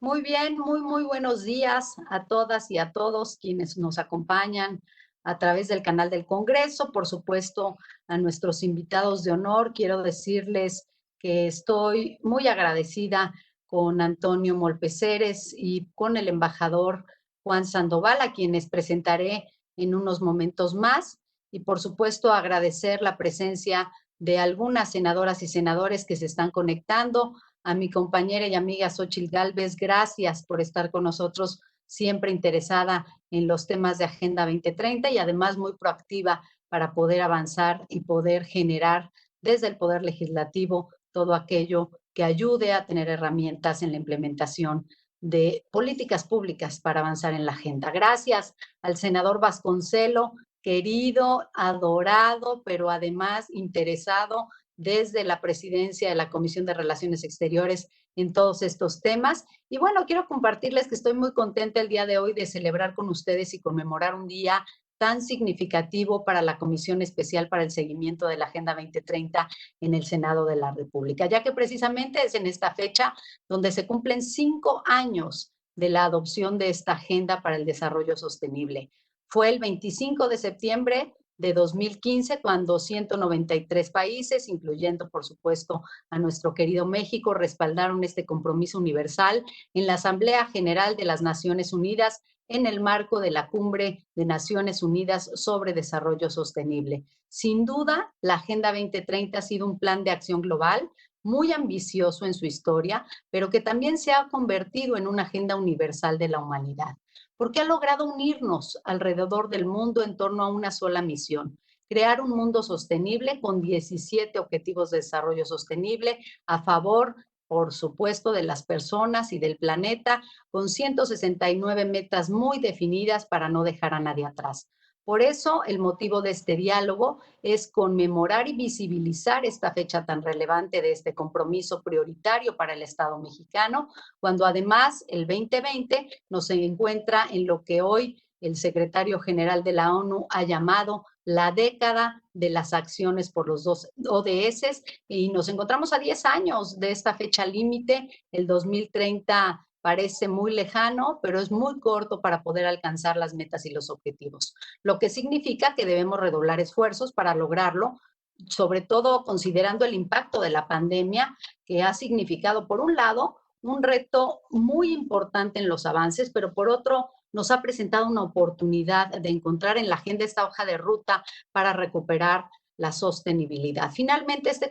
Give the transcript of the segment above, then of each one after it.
Muy bien, muy buenos días a todas y a todos quienes nos acompañan a través del canal del Congreso. Por supuesto, a nuestros invitados de honor, quiero decirles que estoy muy agradecida con Antonio Molpeceres y con el embajador Juan Sandoval, a quienes presentaré en unos momentos más. Y por supuesto, agradecer la presencia de algunas senadoras y senadores que se están conectando, a mi compañera y amiga Xochitl Gálvez, gracias por estar con nosotros, siempre interesada en los temas de Agenda 2030 y además muy proactiva para poder avanzar y poder generar desde el Poder Legislativo todo aquello que ayude a tener herramientas en la implementación de políticas públicas para avanzar en la agenda. Gracias al senador Vasconcelo, querido, adorado, pero además interesado desde la presidencia de la Comisión de Relaciones Exteriores en todos estos temas. Y bueno, quiero compartirles que estoy muy contenta el día de hoy de celebrar con ustedes y conmemorar un día tan significativo para la Comisión Especial para el Seguimiento de la Agenda 2030 en el Senado de la República, ya que precisamente es en esta fecha donde se cumplen 5 años de la adopción de esta Agenda para el Desarrollo Sostenible. Fue el 25 de septiembre de 2015, cuando 193 países, incluyendo por supuesto a nuestro querido México, respaldaron este compromiso universal en la Asamblea General de las Naciones Unidas en el marco de la Cumbre de Naciones Unidas sobre Desarrollo Sostenible. Sin duda, la Agenda 2030 ha sido un plan de acción global muy ambicioso en su historia, pero que también se ha convertido en una agenda universal de la humanidad, porque ha logrado unirnos alrededor del mundo en torno a una sola misión: crear un mundo sostenible con 17 objetivos de desarrollo sostenible a favor, por supuesto, de las personas y del planeta, con 169 metas muy definidas para no dejar a nadie atrás. Por eso, el motivo de este diálogo es conmemorar y visibilizar esta fecha tan relevante de este compromiso prioritario para el Estado mexicano, cuando además el 2020 nos encuentra en lo que hoy el secretario general de la ONU ha llamado la década de las acciones por los dos ODS, y nos encontramos a 10 años de esta fecha límite. El 2030 parece muy lejano, pero es muy corto para poder alcanzar las metas y los objetivos, lo que significa que debemos redoblar esfuerzos para lograrlo, sobre todo considerando el impacto de la pandemia, que ha significado, por un lado, un reto muy importante en los avances, pero por otro, nos ha presentado una oportunidad de encontrar en la agenda esta hoja de ruta para recuperar la sostenibilidad. Finalmente, este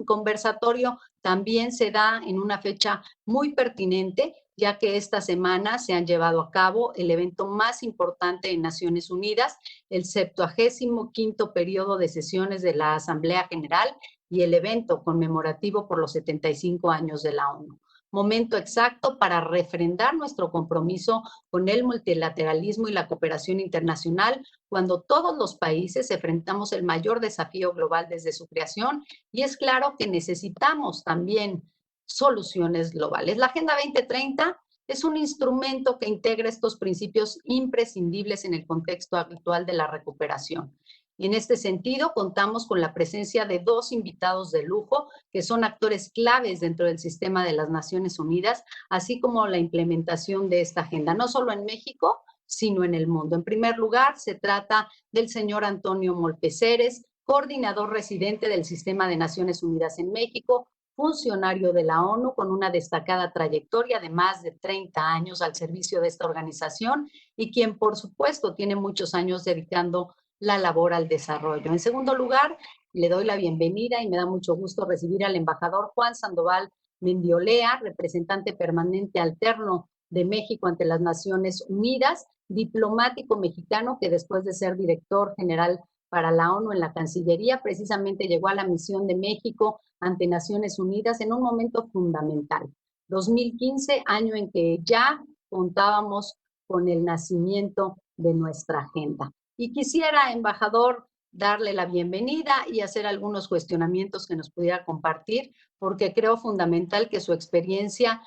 conversatorio también se da en una fecha muy pertinente, ya que esta semana se han llevado a cabo el evento más importante en Naciones Unidas, el 75º periodo de sesiones de la Asamblea General y el evento conmemorativo por los 75 años de la ONU. Momento exacto para refrendar nuestro compromiso con el multilateralismo y la cooperación internacional, cuando todos los países enfrentamos el mayor desafío global desde su creación, y es claro que necesitamos también soluciones globales. La Agenda 2030 es un instrumento que integra estos principios imprescindibles en el contexto actual de la recuperación. En este sentido, contamos con la presencia de dos invitados de lujo, que son actores claves dentro del sistema de las Naciones Unidas, así como la implementación de esta agenda, no solo en México, sino en el mundo. En primer lugar, se trata del señor Antonio Molpeceres, coordinador residente del Sistema de Naciones Unidas en México, funcionario de la ONU con una destacada trayectoria de más de 30 años al servicio de esta organización, y quien, por supuesto, tiene muchos años dedicando la labor al desarrollo. En segundo lugar, le doy la bienvenida y me da mucho gusto recibir al embajador Juan Sandoval Mendiolea, representante permanente alterno de México ante las Naciones Unidas, diplomático mexicano que, después de ser director general para la ONU en la Cancillería, precisamente llegó a la misión de México ante Naciones Unidas en un momento fundamental. 2015, año en que ya contábamos con el nacimiento de nuestra agenda. Y quisiera, embajador, darle la bienvenida y hacer algunos cuestionamientos que nos pudiera compartir, porque creo fundamental que su experiencia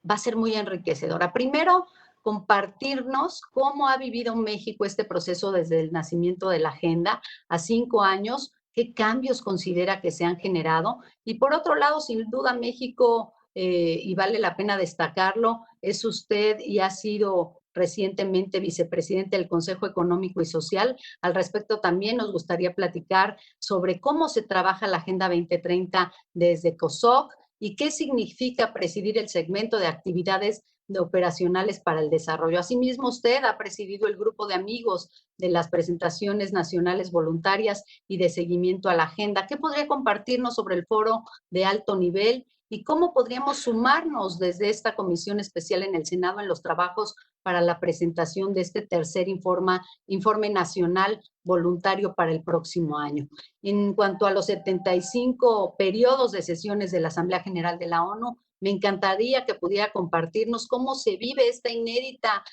va a ser muy enriquecedora. Primero, compartirnos cómo ha vivido México este proceso desde el nacimiento de la agenda a 5 años, qué cambios considera que se han generado. Y por otro lado, sin duda, México y vale la pena destacarlo, es usted y ha sido recientemente vicepresidente del Consejo Económico y Social. Al respecto, también nos gustaría platicar sobre cómo se trabaja la Agenda 2030 desde COSOC y qué significa presidir el segmento de actividades de operacionales para el desarrollo. Asimismo, usted ha presidido el grupo de amigos de las presentaciones nacionales voluntarias y de seguimiento a la agenda. ¿Qué podría compartirnos sobre el foro de alto nivel y cómo podríamos sumarnos desde esta comisión especial en el Senado en los trabajos para la presentación de este tercer informe nacional voluntario para el próximo año? En cuanto a los 75 periodos de sesiones de la Asamblea General de la ONU, me encantaría que pudiera compartirnos cómo se vive esta inédita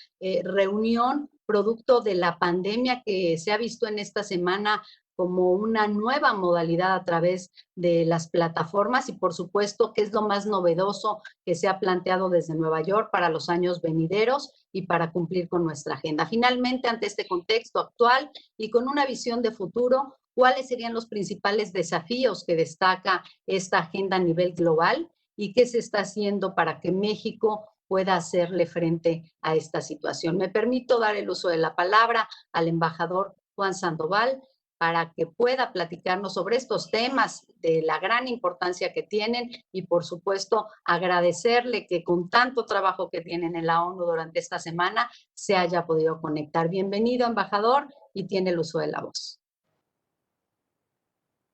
reunión producto de la pandemia que se ha visto en esta semana como una nueva modalidad a través de las plataformas y por supuesto que es lo más novedoso que se ha planteado desde Nueva York para los años venideros y para cumplir con nuestra agenda. Finalmente, ante este contexto actual y con una visión de futuro, ¿cuáles serían los principales desafíos que destaca esta agenda a nivel global y qué se está haciendo para que México pueda hacerle frente a esta situación? Me permito dar el uso de la palabra al embajador Juan Sandoval para que pueda platicarnos sobre estos temas de la gran importancia que tienen y, por supuesto, agradecerle que con tanto trabajo que tienen en la ONU durante esta semana se haya podido conectar. Bienvenido, embajador, y tiene el uso de la voz.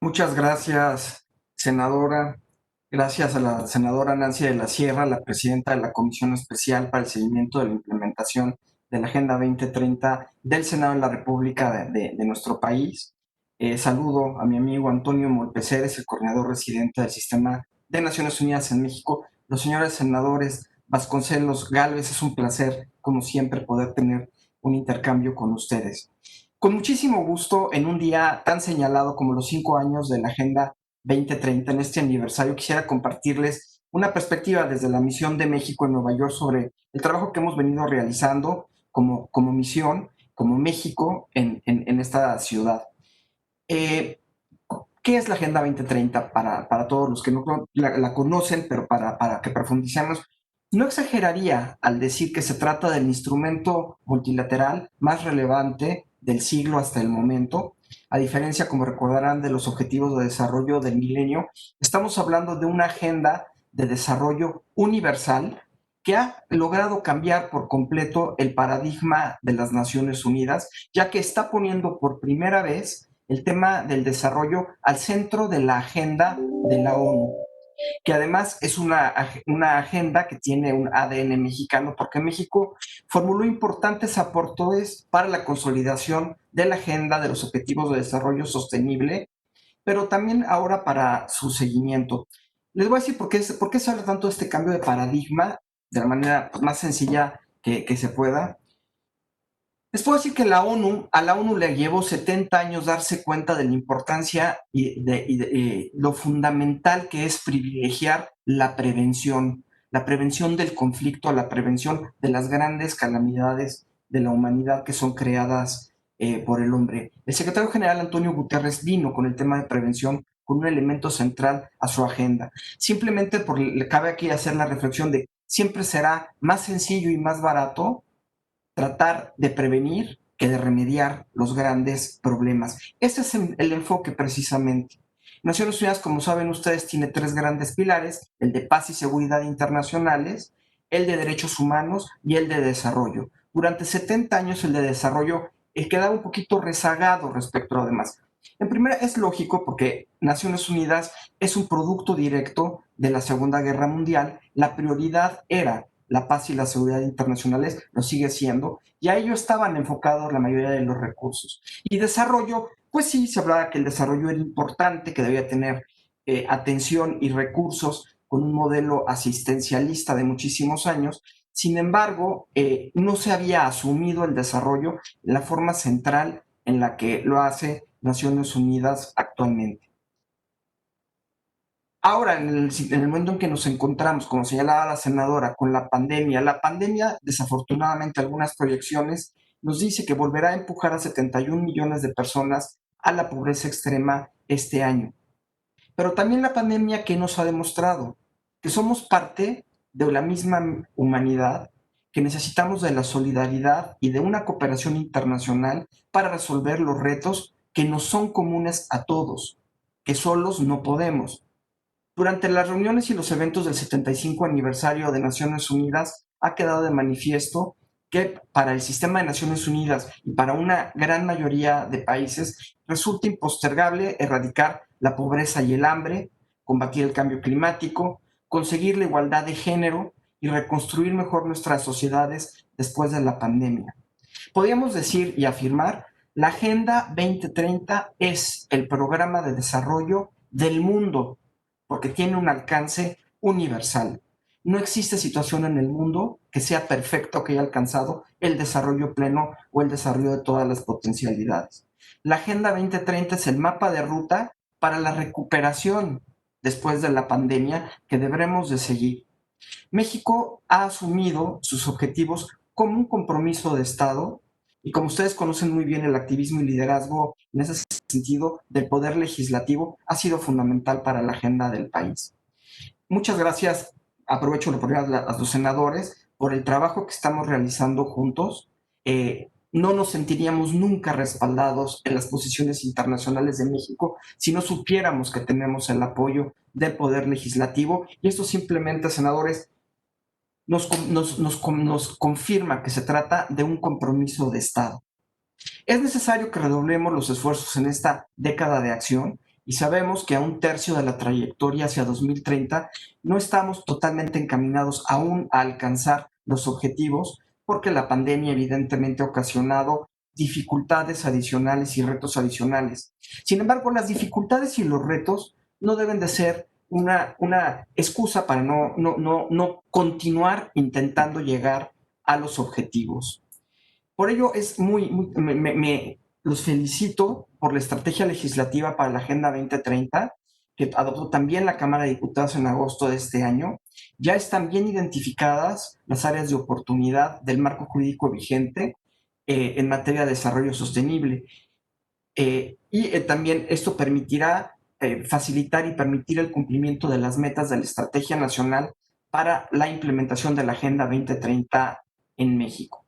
Muchas gracias, senadora. Gracias a la senadora Nancy de la Sierra, la presidenta de la Comisión Especial para el Seguimiento de la Implementación de la Agenda 2030 del Senado de la República de nuestro país. Saludo a mi amigo Antonio Molpeceres, el coordinador residente del Sistema de Naciones Unidas en México. Los señores senadores Vasconcelos, Gálvez, es un placer, como siempre, poder tener un intercambio con ustedes. Con muchísimo gusto, en un día tan señalado como los 5 años de la Agenda 2030, en este aniversario, quisiera compartirles una perspectiva desde la misión de México en Nueva York sobre el trabajo que hemos venido realizando como misión, como México en esta ciudad. ¿Qué es la Agenda 2030 para todos los que no la conocen, pero para que profundicemos? No exageraría al decir que se trata del instrumento multilateral más relevante del siglo hasta el momento. A diferencia, como recordarán, de los objetivos de desarrollo del milenio, estamos hablando de una agenda de desarrollo universal que ha logrado cambiar por completo el paradigma de las Naciones Unidas, ya que está poniendo por primera vez el tema del desarrollo al centro de la agenda de la ONU, que además es una agenda que tiene un ADN mexicano, porque México formuló importantes aportes para la consolidación de la agenda de los objetivos de desarrollo sostenible, pero también ahora para su seguimiento. Les voy a decir por qué se habla tanto de este cambio de paradigma de la manera más sencilla que se pueda. Les puedo decir que a la ONU le llevó 70 años darse cuenta de la importancia y de lo fundamental que es privilegiar la prevención del conflicto, la prevención de las grandes calamidades de la humanidad que son creadas por el hombre. El secretario general Antonio Guterres vino con el tema de prevención con un elemento central a su agenda. Simplemente le cabe aquí hacer la reflexión de siempre será más sencillo y más barato tratar de prevenir que de remediar los grandes problemas. Ese es el enfoque precisamente. Naciones Unidas, como saben ustedes, tiene 3 grandes pilares: el de paz y seguridad internacionales, el de derechos humanos y el de desarrollo. Durante 70 años el de desarrollo quedaba un poquito rezagado respecto a lo demás. En primera, es lógico porque Naciones Unidas es un producto directo de la Segunda Guerra Mundial. La prioridad era la paz y la seguridad internacionales, lo sigue siendo, y a ello estaban enfocados la mayoría de los recursos. Y desarrollo, pues sí, se hablaba que el desarrollo era importante, que debía tener atención y recursos con un modelo asistencialista de muchísimos años. Sin embargo, no se había asumido el desarrollo en la forma central en la que lo hace Naciones Unidas actualmente. Ahora, en el momento en que nos encontramos, como señalaba la senadora, con la pandemia, desafortunadamente, algunas proyecciones nos dice que volverá a empujar a 71 millones de personas a la pobreza extrema este año. Pero también la pandemia, ¿qué nos ha demostrado? que somos parte de la misma humanidad, que necesitamos de la solidaridad y de una cooperación internacional para resolver los retos que nos son comunes a todos, que solos no podemos. Durante las reuniones y los eventos del 75 aniversario de Naciones Unidas ha quedado de manifiesto que para el sistema de Naciones Unidas y para una gran mayoría de países resulta impostergable erradicar la pobreza y el hambre, combatir el cambio climático, conseguir la igualdad de género y reconstruir mejor nuestras sociedades después de la pandemia. Podríamos decir y afirmar, la Agenda 2030 es el programa de desarrollo del mundo porque tiene un alcance universal. No existe situación en el mundo que sea perfecta o que haya alcanzado el desarrollo pleno o el desarrollo de todas las potencialidades. La Agenda 2030 es el mapa de ruta para la recuperación después de la pandemia que deberemos de seguir. México ha asumido sus objetivos como un compromiso de Estado y como ustedes conocen muy bien, el activismo y liderazgo en ese sentido del poder legislativo ha sido fundamental para la agenda del país. Muchas gracias, aprovecho la oportunidad a los senadores por el trabajo que estamos realizando juntos. No nos sentiríamos nunca respaldados en las posiciones internacionales de México si no supiéramos que tenemos el apoyo del Poder Legislativo. Y esto simplemente, senadores, nos confirma que se trata de un compromiso de Estado. Es necesario que redoblemos los esfuerzos en esta década de acción y sabemos que a un tercio de la trayectoria hacia 2030 no estamos totalmente encaminados aún a alcanzar los objetivos porque la pandemia evidentemente ha ocasionado dificultades adicionales y retos adicionales. Sin embargo, las dificultades y los retos no deben de ser una excusa para no continuar intentando llegar a los objetivos. Por ello es los felicito por la estrategia legislativa para la Agenda 2030, que adoptó también la Cámara de Diputados en agosto de este año. Ya están bien identificadas las áreas de oportunidad del marco jurídico vigente en materia de desarrollo sostenible. También esto permitirá facilitar y permitir el cumplimiento de las metas de la Estrategia Nacional para la implementación de la Agenda 2030 en México.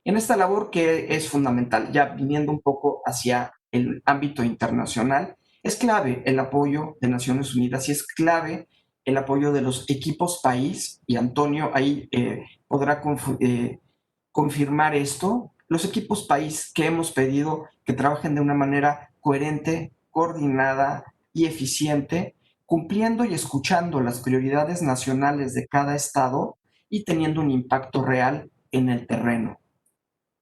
En esta labor que es fundamental, ya viniendo un poco hacia el ámbito internacional, es clave el apoyo de Naciones Unidas y es clave el apoyo de los equipos país, y Antonio ahí podrá confirmar esto, los equipos país que hemos pedido que trabajen de una manera coherente, coordinada y eficiente, cumpliendo y escuchando las prioridades nacionales de cada estado y teniendo un impacto real en el terreno.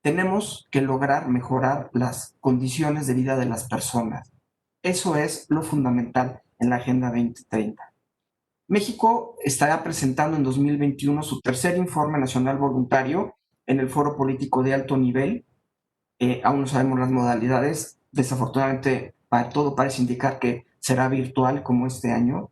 Tenemos que lograr mejorar las condiciones de vida de las personas. Eso es lo fundamental en la Agenda 2030. México estará presentando en 2021 su tercer informe nacional voluntario en el Foro Político de Alto Nivel. Aún no sabemos las modalidades. Desafortunadamente, para todo parece indicar que será virtual como este año.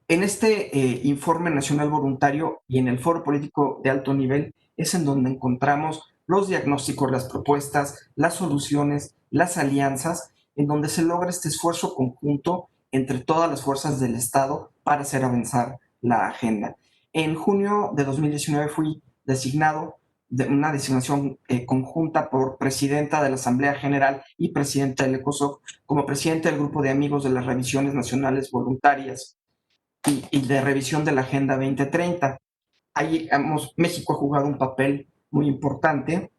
En este informe nacional voluntario y en el Foro Político de Alto Nivel es en donde encontramos los diagnósticos, las propuestas, las soluciones, las alianzas, en donde se logra este esfuerzo conjunto entre todas las fuerzas del Estado para hacer avanzar la agenda. En junio de 2019 fui designado de una designación conjunta por presidenta de la Asamblea General y presidenta del ECOSOC como presidente del Grupo de Amigos de las Revisiones Nacionales Voluntarias y de revisión de la Agenda 2030. Ahí México ha jugado un papel muy importante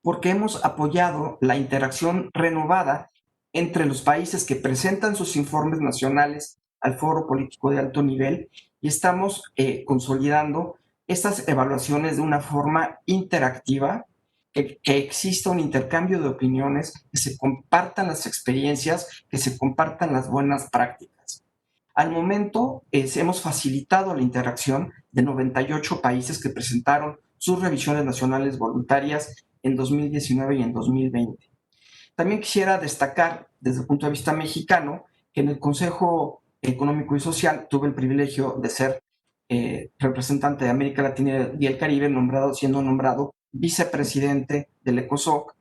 porque hemos apoyado la interacción renovada entre los países que presentan sus informes nacionales al Foro Político de Alto Nivel y estamos consolidando estas evaluaciones de una forma interactiva, que exista un intercambio de opiniones, que se compartan las experiencias, que se compartan las buenas prácticas. Al momento, hemos facilitado la interacción de 98 países que presentaron sus revisiones nacionales voluntarias en 2019 y en 2020. También quisiera destacar, desde el punto de vista mexicano, que en el Consejo Económico y Social tuve el privilegio de ser representante de América Latina y el Caribe, siendo nombrado vicepresidente del ECOSOC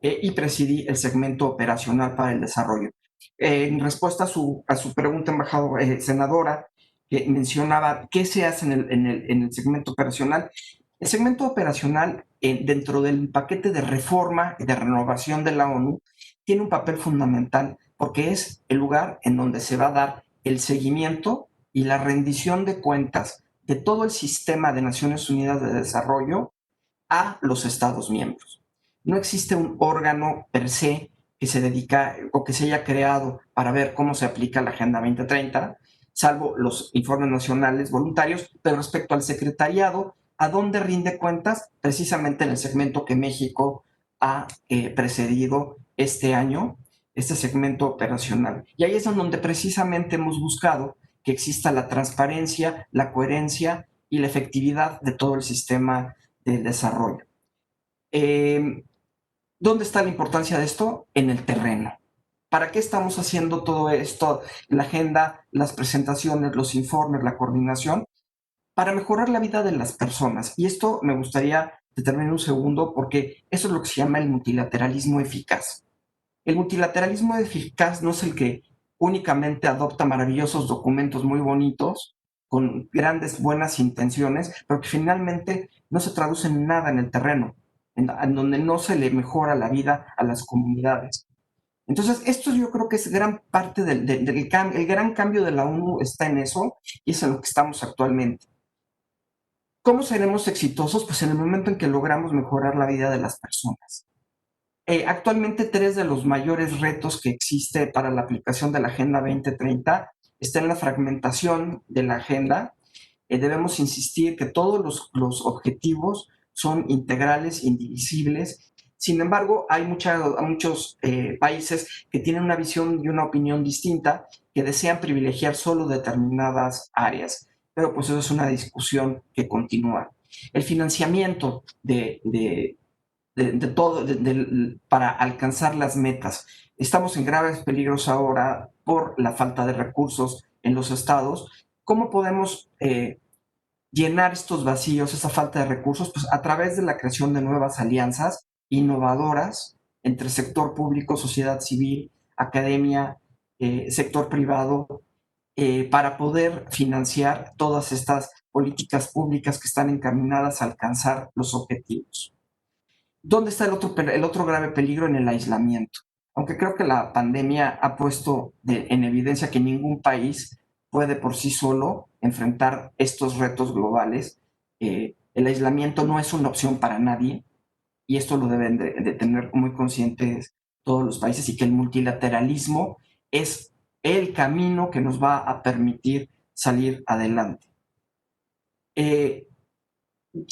y presidí el segmento operacional para el desarrollo. En respuesta a su pregunta, senadora, que mencionaba qué se hace en el segmento operacional. El segmento operacional, dentro del paquete de reforma y de renovación de la ONU, tiene un papel fundamental porque es el lugar en donde se va a dar el seguimiento y la rendición de cuentas de todo el sistema de Naciones Unidas de Desarrollo a los Estados miembros. No existe un órgano per se que se dedica o que se haya creado para ver cómo se aplica la Agenda 2030, salvo los informes nacionales voluntarios, pero respecto al secretariado, ¿a dónde rinde cuentas? Precisamente en el segmento que México ha precedido este año, este segmento operacional. Y ahí es donde precisamente hemos buscado que exista la transparencia, la coherencia y la efectividad de todo el sistema del desarrollo. Eh, ¿Dónde está la importancia de esto? En el terreno. ¿Para qué estamos haciendo todo esto? La agenda, las presentaciones, los informes, la coordinación, para mejorar la vida de las personas. Y esto me gustaría determinar un segundo porque eso es lo que se llama el multilateralismo eficaz. El multilateralismo eficaz no es el que únicamente adopta maravillosos documentos muy bonitos, con grandes buenas intenciones, pero que finalmente no se traduce en nada en el terreno, en donde no se le mejora la vida a las comunidades. Entonces, esto yo creo que es gran parte el gran cambio de la ONU está en eso y es en lo que estamos actualmente. ¿Cómo seremos exitosos? Pues en el momento en que logramos mejorar la vida de las personas. Actualmente, tres de los mayores retos que existe para la aplicación de la Agenda 2030 está en la fragmentación de la agenda. Debemos insistir que todos los objetivos son integrales, indivisibles. Sin embargo, hay muchos países que tienen una visión y una opinión distinta, que desean privilegiar solo determinadas áreas. Pero pues eso es una discusión que continúa. El financiamiento de todo para alcanzar las metas. Estamos en graves peligros ahora por la falta de recursos en los estados. ¿Cómo podemos llenar estos vacíos, esa falta de recursos? Pues a través de la creación de nuevas alianzas innovadoras entre sector público, sociedad civil, academia, sector privado, para poder financiar todas estas políticas públicas que están encaminadas a alcanzar los objetivos. ¿Dónde está el otro grave peligro? En el aislamiento. Aunque creo que la pandemia ha puesto en evidencia que ningún país puede por sí solo enfrentar estos retos globales, el aislamiento no es una opción para nadie y esto lo deben de tener muy conscientes todos los países y que el multilateralismo es el camino que nos va a permitir salir adelante.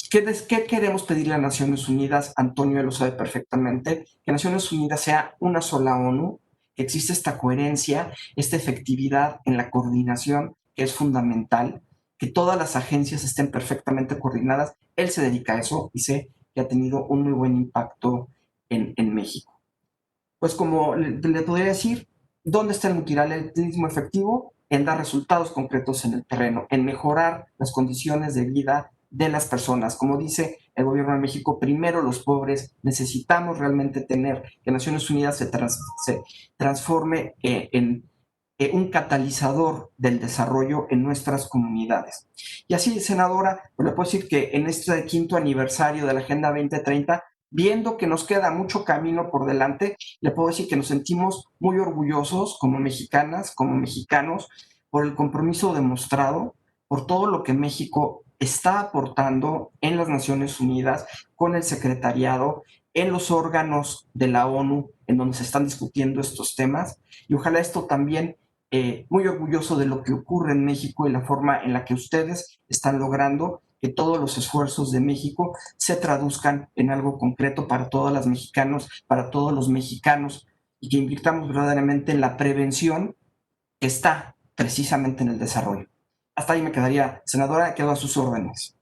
¿Qué queremos pedirle a Naciones Unidas? Antonio lo sabe perfectamente, que Naciones Unidas sea una sola ONU, que existe esta coherencia, esta efectividad en la coordinación, que es fundamental, que todas las agencias estén perfectamente coordinadas. Él se dedica a eso y sé que ha tenido un muy buen impacto en México. Pues como le podría decir, ¿dónde está el multilateralismo efectivo? En dar resultados concretos en el terreno, en mejorar las condiciones de vida de las personas. Como dice el gobierno de México, primero los pobres, necesitamos realmente tener que Naciones Unidas se transforme un catalizador del desarrollo en nuestras comunidades. Y así, senadora, pues le puedo decir que en este quinto aniversario de la Agenda 2030, viendo que nos queda mucho camino por delante, le puedo decir que nos sentimos muy orgullosos como mexicanas, como mexicanos, por el compromiso demostrado, por todo lo que México está aportando en las Naciones Unidas, con el secretariado, en los órganos de la ONU, en donde se están discutiendo estos temas. Y ojalá esto también, muy orgulloso de lo que ocurre en México y la forma en la que ustedes están logrando que todos los esfuerzos de México se traduzcan en algo concreto para todas las mexicanos, para todos los mexicanos, y que invirtamos verdaderamente en la prevención que está precisamente en el desarrollo. Hasta ahí me quedaría, senadora, quedo a sus órdenes.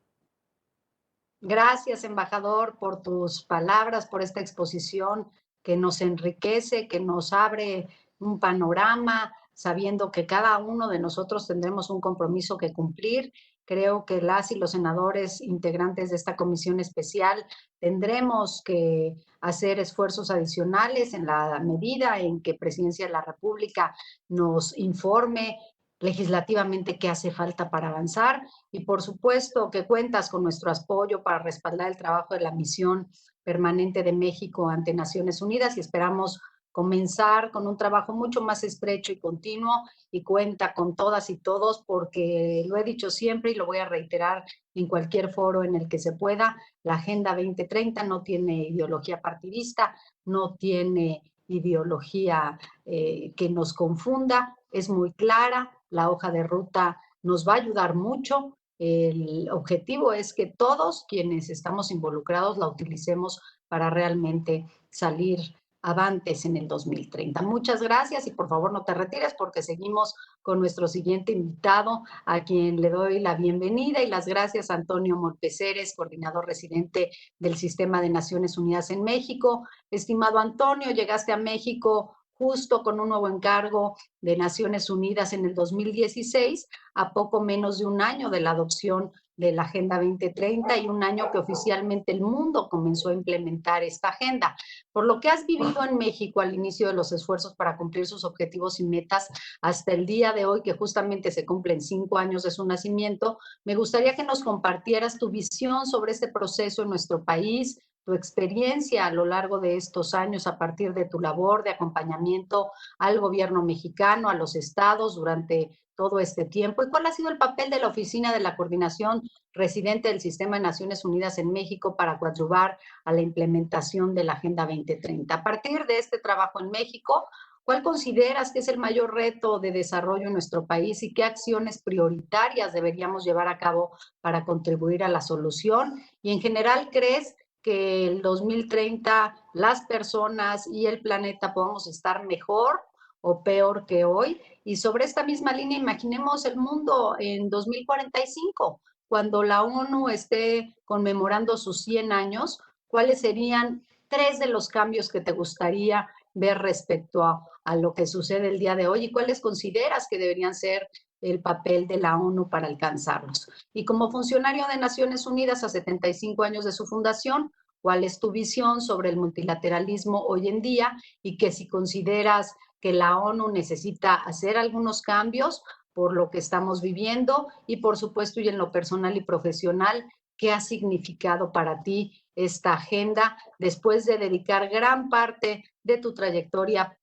Gracias, embajador, por tus palabras, por esta exposición que nos enriquece, que nos abre un panorama, sabiendo que cada uno de nosotros tendremos un compromiso que cumplir. Creo que las y los senadores integrantes de esta comisión especial tendremos que hacer esfuerzos adicionales en la medida en que Presidencia de la República nos informe legislativamente qué hace falta para avanzar y por supuesto que cuentas con nuestro apoyo para respaldar el trabajo de la misión permanente de México ante Naciones Unidas y esperamos comenzar con un trabajo mucho más estrecho y continuo y cuenta con todas y todos porque lo he dicho siempre y lo voy a reiterar en cualquier foro en el que se pueda, la Agenda 2030 no tiene ideología partidista, no tiene ideología que nos confunda, es muy clara, la hoja de ruta nos va a ayudar mucho. El objetivo es que todos quienes estamos involucrados la utilicemos para realmente salir avantes en el 2030. Muchas gracias y por favor no te retires porque seguimos con nuestro siguiente invitado, a quien le doy la bienvenida y las gracias a Antonio Molpeceres, coordinador residente del Sistema de Naciones Unidas en México. Estimado Antonio, llegaste a México justo con un nuevo encargo de Naciones Unidas en el 2016, a poco menos de un año de la adopción de la Agenda 2030 y un año que oficialmente el mundo comenzó a implementar esta agenda. Por lo que has vivido en México al inicio de los esfuerzos para cumplir sus objetivos y metas hasta el día de hoy, que justamente se cumplen 5 años de su nacimiento, me gustaría que nos compartieras tu visión sobre este proceso en nuestro país, tu experiencia a lo largo de estos años a partir de tu labor de acompañamiento al gobierno mexicano, a los estados durante todo este tiempo y cuál ha sido el papel de la Oficina de la Coordinación Residente del Sistema de Naciones Unidas en México para coadyuvar a la implementación de la Agenda 2030. A partir de este trabajo en México, ¿cuál consideras que es el mayor reto de desarrollo en nuestro país y qué acciones prioritarias deberíamos llevar a cabo para contribuir a la solución? Y en general, ¿crees que el 2030 las personas y el planeta podamos estar mejor o peor que hoy? Y sobre esta misma línea, imaginemos el mundo en 2045, cuando la ONU esté conmemorando sus 100 años, ¿cuáles serían 3 de los cambios que te gustaría ver respecto a lo que sucede el día de hoy y cuáles consideras que deberían ser el papel de la ONU para alcanzarlos? Y como funcionario de Naciones Unidas a 75 años de su fundación, ¿cuál es tu visión sobre el multilateralismo hoy en día y que si consideras que la ONU necesita hacer algunos cambios por lo que estamos viviendo y por supuesto y en lo personal y profesional, qué ha significado para ti esta agenda después de dedicar gran parte de tu trayectoria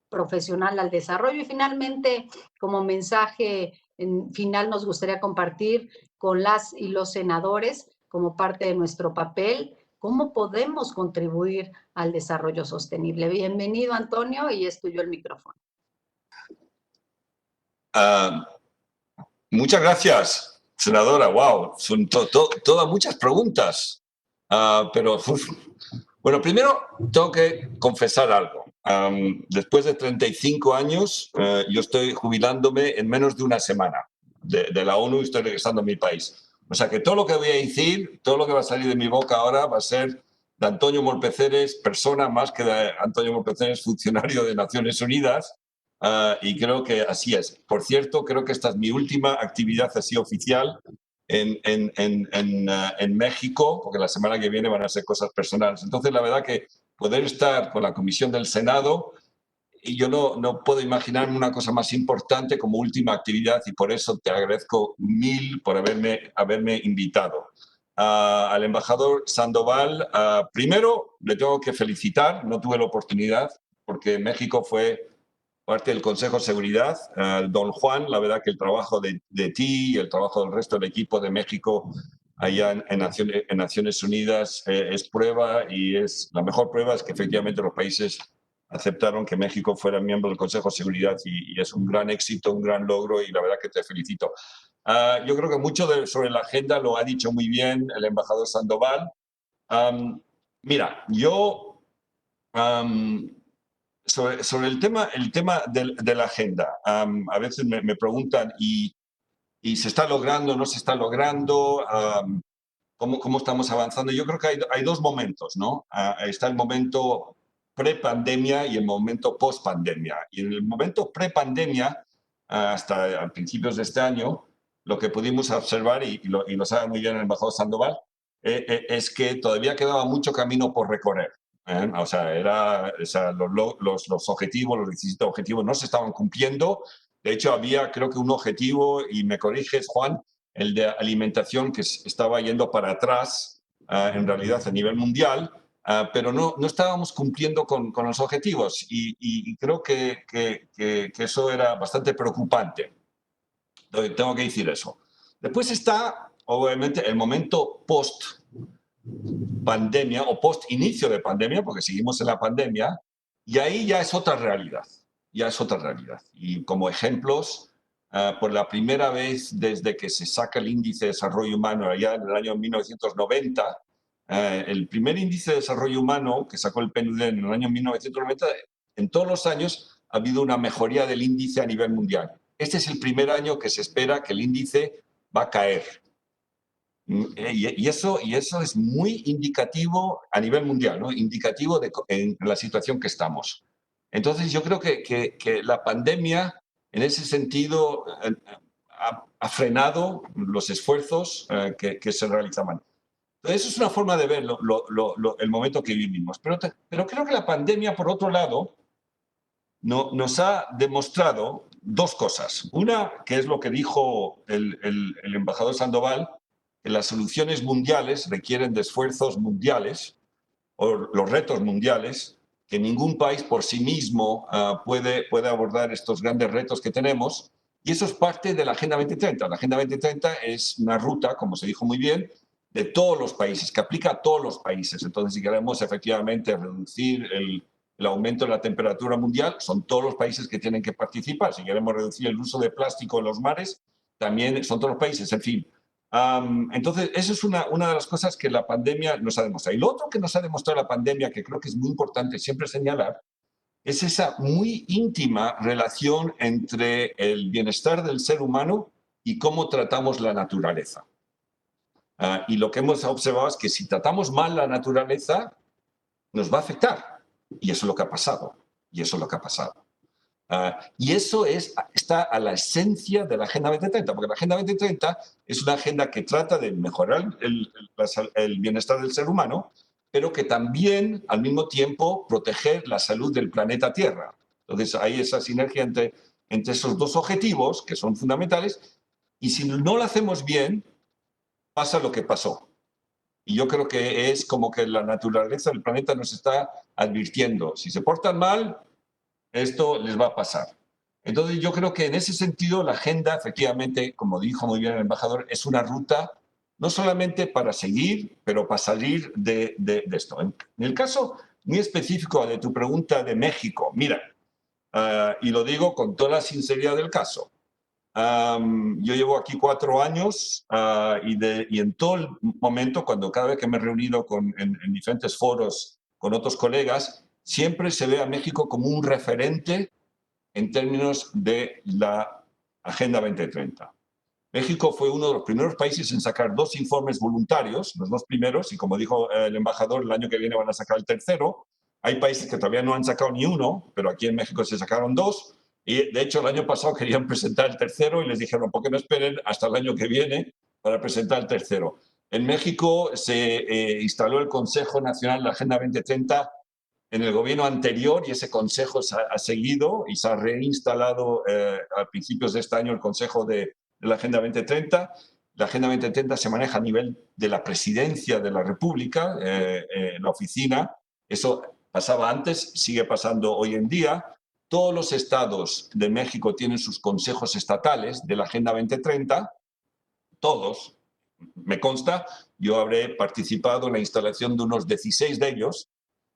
profesional al desarrollo? Y finalmente, como mensaje final, nos gustaría compartir con las y los senadores, como parte de nuestro papel, cómo podemos contribuir al desarrollo sostenible. Bienvenido, Antonio, y es tuyo el micrófono. Muchas gracias, senadora. Wow, son todas muchas preguntas. Pero, bueno, primero tengo que confesar algo. Después de 35 años, yo estoy jubilándome en menos de una semana de la ONU y estoy regresando a mi país. O sea que todo lo que voy a decir, todo lo que va a salir de mi boca ahora va a ser de Antonio Molpeceres, persona más que de Antonio Molpeceres, funcionario de Naciones Unidas. Y creo que así es. Por cierto, creo que esta es mi última actividad así oficial en México, porque la semana que viene van a ser cosas personales. Entonces, la verdad que poder estar con la Comisión del Senado, y yo no puedo imaginarme una cosa más importante como última actividad y por eso te agradezco mil por haberme invitado. Al embajador Sandoval, primero le tengo que felicitar, no tuve la oportunidad porque México fue parte del Consejo de Seguridad. Don Juan, la verdad que el trabajo de ti y el trabajo del resto del equipo de México allá en Naciones Unidas es prueba y es la mejor prueba es que efectivamente los países aceptaron que México fuera miembro del Consejo de Seguridad y es un gran éxito, un gran logro y la verdad que te felicito. Yo creo que mucho sobre la agenda lo ha dicho muy bien el embajador Sandoval. Mira, yo sobre el tema de la agenda, a veces me preguntan y se está logrando, no se está logrando, cómo estamos avanzando. Yo creo que hay dos momentos, ¿no? Está el momento pre-pandemia y el momento post-pandemia. Y en el momento pre-pandemia, hasta principios de este año, lo que pudimos observar, y lo sabe muy bien el embajador Sandoval, es que todavía quedaba mucho camino por recorrer. O sea, los objetivos, los 17 objetivos no se estaban cumpliendo De hecho, había creo que un objetivo, y me corriges, Juan, el de alimentación que estaba yendo para atrás, en realidad a nivel mundial, pero no estábamos cumpliendo con los objetivos y creo que eso era bastante preocupante. Entonces, tengo que decir eso. Después está, obviamente, el momento post-pandemia o post-inicio de pandemia, porque seguimos en la pandemia, y ahí ya es otra realidad. Ya es otra realidad. Y como ejemplos, por la primera vez desde que se saca el índice de desarrollo humano allá en el año 1990, el primer índice de desarrollo humano que sacó el PNUD en el año 1990, en todos los años ha habido una mejoría del índice a nivel mundial. Este es el primer año que se espera que el índice va a caer. Y eso es muy indicativo a nivel mundial, ¿no? Indicativo en la situación que estamos. Entonces, yo creo que la pandemia, en ese sentido, ha frenado los esfuerzos que se realizaban. Eso es una forma de ver el momento que vivimos. Pero creo que la pandemia, por otro lado, nos ha demostrado dos cosas. Una, que es lo que dijo el embajador Sandoval, que las soluciones mundiales requieren de esfuerzos mundiales, o los retos mundiales, que ningún país por sí mismo puede abordar estos grandes retos que tenemos. Y eso es parte de la Agenda 2030. La Agenda 2030 es una ruta, como se dijo muy bien, de todos los países, que aplica a todos los países. Entonces, si queremos efectivamente reducir el aumento de la temperatura mundial, son todos los países que tienen que participar. Si queremos reducir el uso de plástico en los mares, también son todos los países, en fin. Entonces, eso es una de las cosas que la pandemia nos ha demostrado. Y lo otro que nos ha demostrado la pandemia, que creo que es muy importante siempre señalar, es esa muy íntima relación entre el bienestar del ser humano y cómo tratamos la naturaleza. Y lo que hemos observado es que si tratamos mal la naturaleza, nos va a afectar. Y eso es lo que ha pasado. Y eso es lo que ha pasado. Y eso está a la esencia de la Agenda 2030, porque la Agenda 2030 es una agenda que trata de mejorar el bienestar del ser humano, pero que también, al mismo tiempo, proteger la salud del planeta Tierra. Entonces, hay esa sinergia entre esos dos objetivos, que son fundamentales, y si no lo hacemos bien, pasa lo que pasó. Y yo creo que es como que la naturaleza del planeta nos está advirtiendo. Si se portan mal, esto les va a pasar. Entonces, yo creo que en ese sentido la agenda, efectivamente, como dijo muy bien el embajador, es una ruta no solamente para seguir, pero para salir de esto. En el caso muy específico de tu pregunta de México, mira, y lo digo con toda la sinceridad del caso, yo llevo aquí 4 años y en todo el momento, cada vez que me he reunido en diferentes foros con otros colegas, siempre se ve a México como un referente en términos de la Agenda 2030. México fue uno de los primeros países en sacar 2 informes voluntarios, los 2 primeros, y como dijo el embajador, el año que viene van a sacar el tercero. Hay países que todavía no han sacado ni uno, pero aquí en México se sacaron 2. Y de hecho, el año pasado querían presentar el tercero y les dijeron, ¿por qué no esperen hasta el año que viene para presentar el tercero? En México se instaló el Consejo Nacional de la Agenda 2030 en el gobierno anterior y ese consejo ha seguido y se ha reinstalado a principios de este año el Consejo de la Agenda 2030. La Agenda 2030 se maneja a nivel de la Presidencia de la República, la oficina. Eso pasaba antes, sigue pasando hoy en día. Todos los estados de México tienen sus consejos estatales de la Agenda 2030, todos, me consta. Yo habré participado en la instalación de unos 16 de ellos.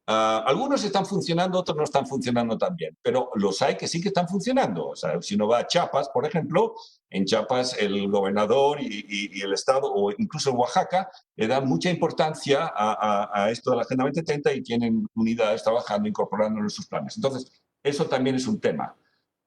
Algunos están funcionando, otros no están funcionando tan bien, pero los hay que sí que están funcionando. O sea, si uno va a Chiapas, por ejemplo, en Chiapas el gobernador y el Estado, o incluso en Oaxaca, le dan mucha importancia a esto de la Agenda 2030 y tienen unidades trabajando, incorporándolo en sus planes. Entonces, eso también es un tema.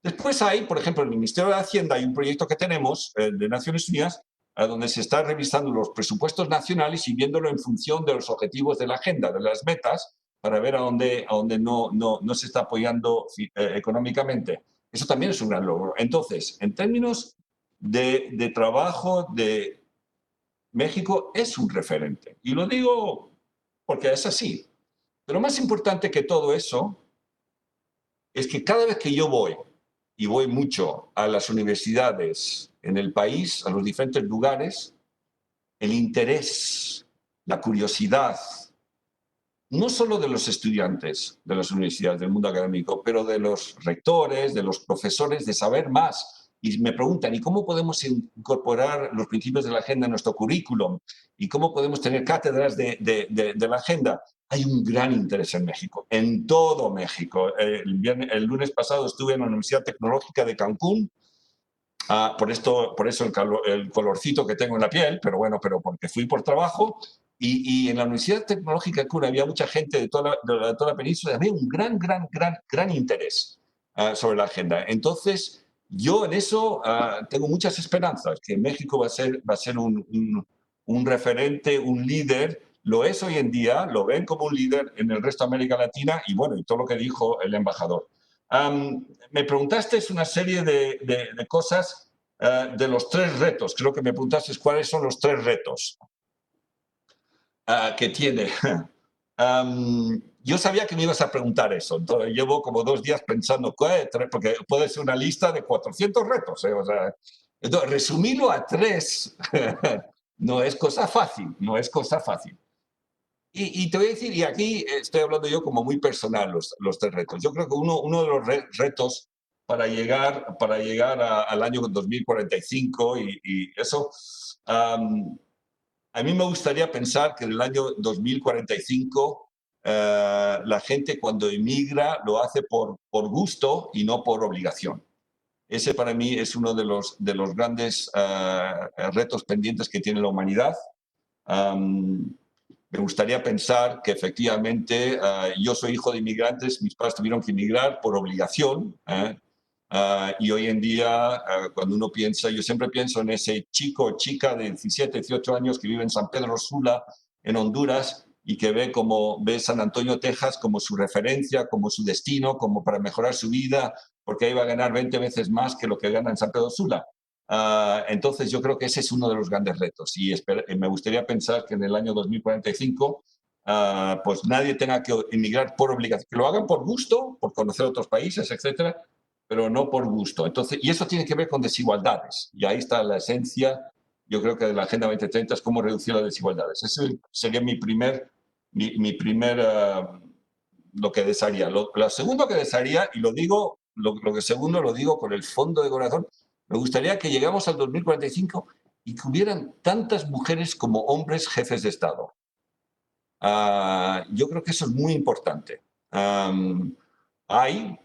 Después hay, por ejemplo, en el Ministerio de Hacienda hay un proyecto que tenemos de Naciones Unidas donde se está revisando los presupuestos nacionales y viéndolo en función de los objetivos de la agenda, de las metas, para ver a dónde no se está apoyando económicamente. Eso también es un gran logro. Entonces, en términos de trabajo, de México es un referente. Y lo digo porque es así. Pero más importante que todo eso es que cada vez que yo voy y voy mucho a las universidades en el país, a los diferentes lugares, el interés, la curiosidad, no solo de los estudiantes de las universidades, del mundo académico, pero de los rectores, de los profesores, de saber más. Y me preguntan, ¿y cómo podemos incorporar los principios de la agenda en nuestro currículum? ¿Y cómo podemos tener cátedras de la agenda? Hay un gran interés en México, en todo México. El lunes pasado estuve en la Universidad Tecnológica de Cancún, por eso el colorcito que tengo en la piel, pero bueno, pero porque fui por trabajo. Y en la Universidad Tecnológica de Cancún había mucha gente de toda la península, había un gran interés sobre la agenda. Entonces, yo en eso tengo muchas esperanzas, que México va a ser un referente, un líder. Lo es hoy en día, lo ven como un líder en el resto de América Latina y bueno, y todo lo que dijo el embajador. Me preguntaste una serie de cosas de los 3 retos. Creo que me preguntaste cuáles son los 3 retos que tiene. Yo sabía que me ibas a preguntar eso, entonces llevo como 2 días pensando, porque puede ser una lista de 400 retos. O sea, entonces, resumirlo a 3 no es cosa fácil, no es cosa fácil. Y te voy a decir, y aquí estoy hablando yo como muy personal, los 3 retos. Yo creo que uno de los retos para llegar al año 2045 y eso, a mí me gustaría pensar que en el año 2045 la gente cuando emigra lo hace por gusto y no por obligación. Ese para mí es uno de los grandes retos pendientes que tiene la humanidad. Me gustaría pensar que efectivamente yo soy hijo de inmigrantes, mis padres tuvieron que emigrar por obligación. Y hoy en día, cuando uno piensa, yo siempre pienso en ese chico o chica de 17, 18 años que vive en San Pedro Sula, en Honduras, y que ve San Antonio, Texas como su referencia, como su destino, como para mejorar su vida, porque ahí va a ganar 20 veces más que lo que gana en San Pedro Sula. Entonces yo creo que ese es uno de los grandes retos y me gustaría pensar que en el año 2045 pues nadie tenga que emigrar por obligación, que lo hagan por gusto, por conocer otros países, etcétera, pero no por gusto. Entonces, y eso tiene que ver con desigualdades y ahí está la esencia, yo creo que de la Agenda 2030 es cómo reducir las desigualdades. Ese sería mi primer lo que desearía. Lo segundo que desearía, y lo digo, lo que segundo lo digo con el fondo de corazón, me gustaría que llegamos al 2045 y que hubieran tantas mujeres como hombres jefes de Estado. Yo creo que eso es muy importante. Hay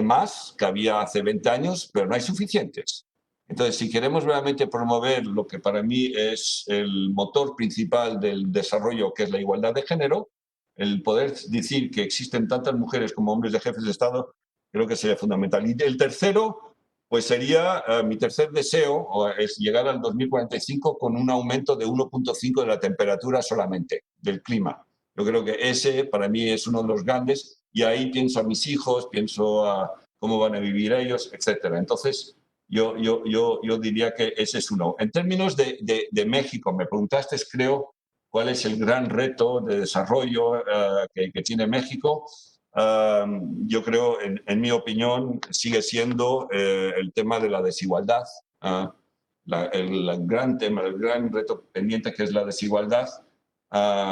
más que había hace 20 años, pero no hay suficientes. Entonces, si queremos realmente promover lo que para mí es el motor principal del desarrollo, que es la igualdad de género, el poder decir que existen tantas mujeres como hombres de jefes de Estado, creo que sería fundamental. Y el tercero, pues sería, mi tercer deseo es llegar al 2045 con un aumento de 1,5 de la temperatura solamente, del clima. Yo creo que ese para mí es uno de los grandes y ahí pienso a mis hijos, pienso a cómo van a vivir ellos, etcétera. Entonces, yo diría que ese es uno. En términos de México, me preguntaste, creo, cuál es el gran reto de desarrollo que tiene México. Yo creo, en mi opinión, sigue siendo el tema de la desigualdad. El gran tema, el gran reto pendiente que es la desigualdad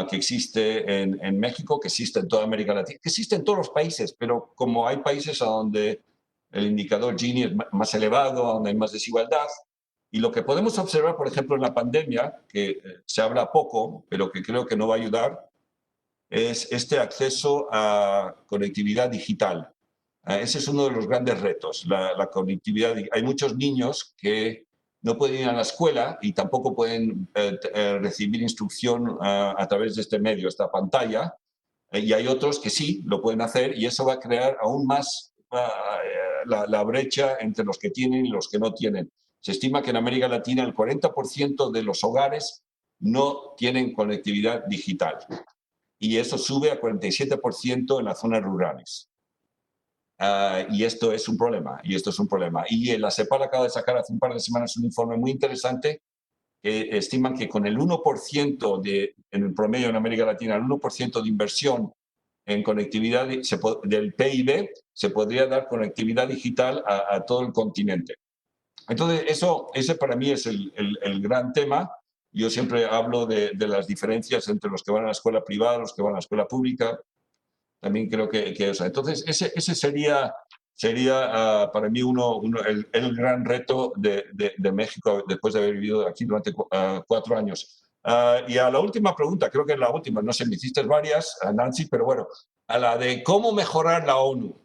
que existe en México, que existe en toda América Latina, que existe en todos los países, pero como hay países a donde el indicador Gini es más elevado, donde hay más desigualdad. Y lo que podemos observar, por ejemplo, en la pandemia, que se habla poco, pero que creo que no va a ayudar, es este acceso a conectividad digital. Ese es uno de los grandes retos, la conectividad. Hay muchos niños que no pueden ir a la escuela y tampoco pueden recibir instrucción a través de este medio, esta pantalla, y hay otros que sí lo pueden hacer y eso va a crear aún más la brecha entre los que tienen y los que no tienen. Se estima que en América Latina el 40% de los hogares no tienen conectividad digital y eso sube a 47% en las zonas rurales. Y esto es un problema, y la CEPAL acaba de sacar hace un par de semanas un informe muy interesante que estiman que con el 1% en el promedio en América Latina, el 1% de inversión en conectividad del PIB, se podría dar conectividad digital a todo el continente. Entonces, ese para mí es el gran tema. Yo siempre hablo de las diferencias entre los que van a la escuela privada, los que van a la escuela pública. También creo que eso. Entonces, ese sería para mí el gran reto de México después de haber vivido aquí durante 4 años. Y a la última pregunta, creo que es la última, no sé, me hiciste varias, Nancy, pero bueno, a la de cómo mejorar la ONU.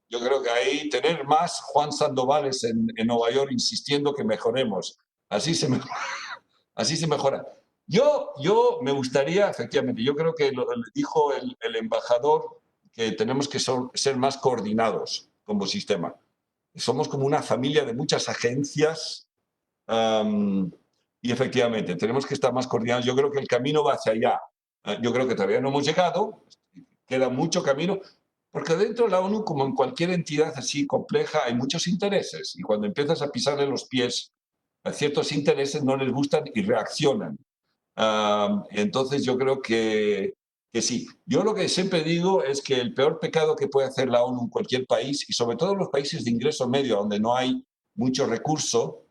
Yo creo que ahí tener más Juan Sandovales en Nueva York insistiendo que mejoremos. Así se mejora. Así se mejora. Yo me gustaría, efectivamente, yo creo que lo dijo el embajador, que tenemos que ser más coordinados como sistema. Somos como una familia de muchas agencias y efectivamente tenemos que estar más coordinados. Yo creo que el camino va hacia allá. Yo creo que todavía no hemos llegado, queda mucho camino, porque dentro de la ONU, como en cualquier entidad así compleja, hay muchos intereses y cuando empiezas a pisarle los pies a ciertos intereses no les gustan y reaccionan. Entonces yo creo que sí. Yo lo que siempre digo es que el peor pecado que puede hacer la ONU en cualquier país, y sobre todo en los países de ingreso medio, donde no hay mucho recurso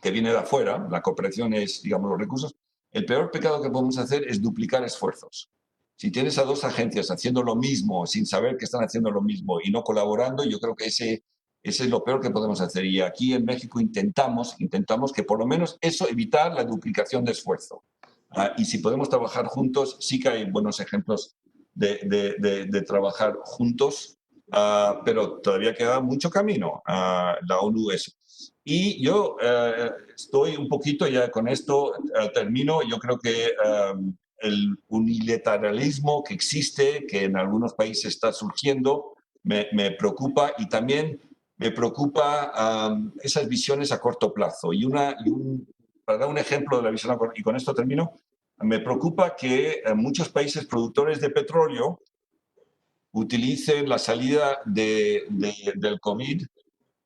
que viene de afuera, la cooperación es, digamos, los recursos, el peor pecado que podemos hacer es duplicar esfuerzos. Si tienes a 2 agencias haciendo lo mismo, sin saber que están haciendo lo mismo y no colaborando, yo creo que ese es lo peor que podemos hacer. Y aquí en México intentamos que por lo menos eso, evitar la duplicación de esfuerzo. Y si podemos trabajar juntos, sí que hay buenos ejemplos de trabajar juntos, pero todavía queda mucho camino. La ONU es. Y yo estoy un poquito, ya con esto termino, yo creo que el unilateralismo que existe, que en algunos países está surgiendo, me preocupa y también me preocupa esas visiones a corto plazo. Para dar un ejemplo de la visión a corto, y con esto termino, me preocupa que muchos países productores de petróleo utilicen la salida del COVID,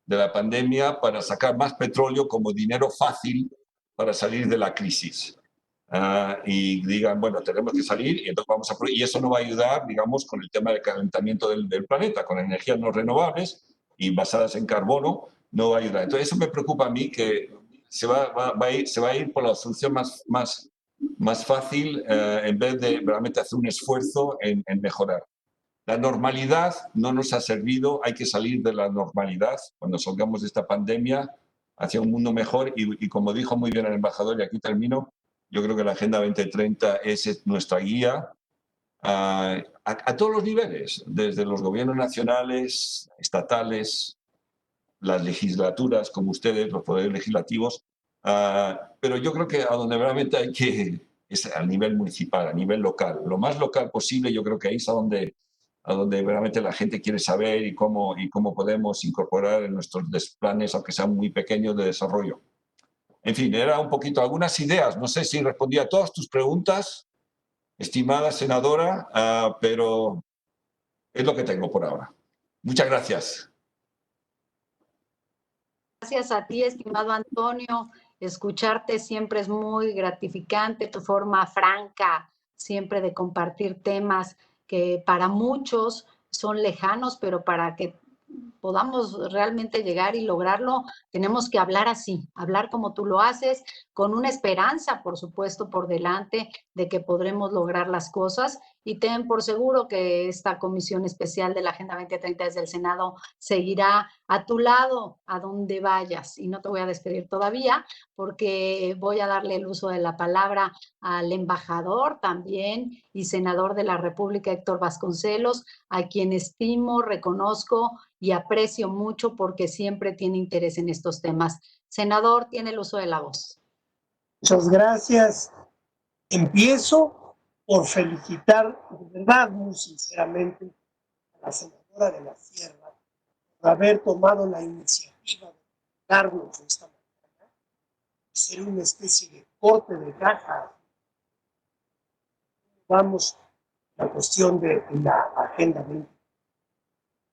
de la pandemia, para sacar más petróleo como dinero fácil para salir de la crisis. Y digan, bueno, tenemos que salir y entonces vamos y eso no va a ayudar, digamos, con el tema del calentamiento del planeta, con energías no renovables y basadas en carbono, no va a ayudar. Entonces eso me preocupa a mí, que se va a ir por la solución más fácil en vez de realmente hacer un esfuerzo en mejorar. La normalidad no nos ha servido, hay que salir de la normalidad cuando salgamos de esta pandemia hacia un mundo mejor y como dijo muy bien el embajador, y aquí termino, yo creo que la Agenda 2030 es nuestra guía a todos los niveles, desde los gobiernos nacionales, estatales, las legislaturas como ustedes, los poderes legislativos, pero yo creo que a donde realmente hay que es a nivel municipal, a nivel local, lo más local posible. Yo creo que ahí es a donde realmente la gente quiere saber y cómo podemos incorporar en nuestros planes, aunque sean muy pequeños, de desarrollo. En fin, era un poquito algunas ideas. No sé si respondí a todas tus preguntas, estimada senadora, pero es lo que tengo por ahora. Muchas gracias. Gracias a ti, estimado Antonio. Escucharte siempre es muy gratificante, tu forma franca siempre de compartir temas que para muchos son lejanos, pero para que podamos realmente llegar y lograrlo, tenemos que hablar así, hablar como tú lo haces, con una esperanza, por supuesto, por delante de que podremos lograr las cosas. Y ten por seguro que esta comisión especial de la Agenda 2030 desde el Senado seguirá a tu lado a donde vayas. Y no te voy a despedir todavía porque voy a darle el uso de la palabra al embajador también y senador de la República, Héctor Vasconcelos, a quien estimo, reconozco y aprecio mucho porque siempre tiene interés en estos temas. Senador, tiene el uso de la voz. Muchas gracias. Empiezo por felicitar, de verdad, muy sinceramente, a la senadora de la Sierra por haber tomado la iniciativa de darnos esta mañana, ser una especie de corte de caja. Vamos a la cuestión de la Agenda 20.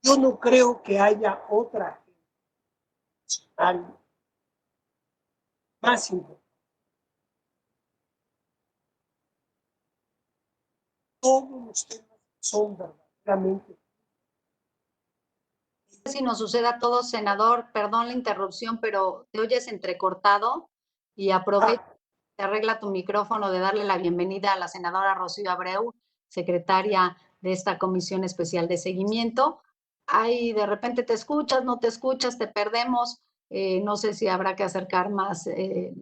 Yo no creo que haya otra agenda nacional más importante todos los temas son verdaderamente. Si nos sucede a todos, senador, perdón la interrupción, pero te oyes entrecortado y aprovecha, te arregla tu micrófono de darle la bienvenida a la senadora Rocío Abreu, secretaria de esta Comisión Especial de Seguimiento. Ahí de repente te escuchas, no te escuchas, te perdemos. No sé si habrá que acercar más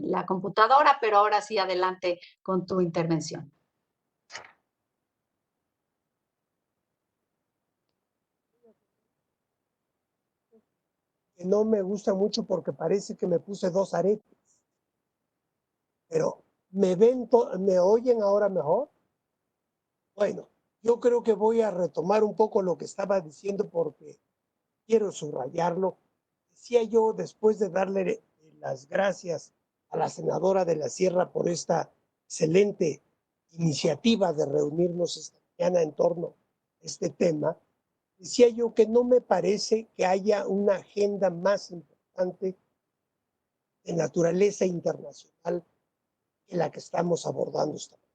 la computadora, pero ahora sí adelante con tu intervención. Que no me gusta mucho porque parece que me puse 2 aretes. Pero ¿me oyen ahora mejor? Bueno, yo creo que voy a retomar un poco lo que estaba diciendo porque quiero subrayarlo. Decía yo, después de darle las gracias a la senadora de la Sierra por esta excelente iniciativa de reunirnos esta mañana en torno a este tema, decía yo que no me parece que haya una agenda más importante de naturaleza internacional que la que estamos abordando esta mañana.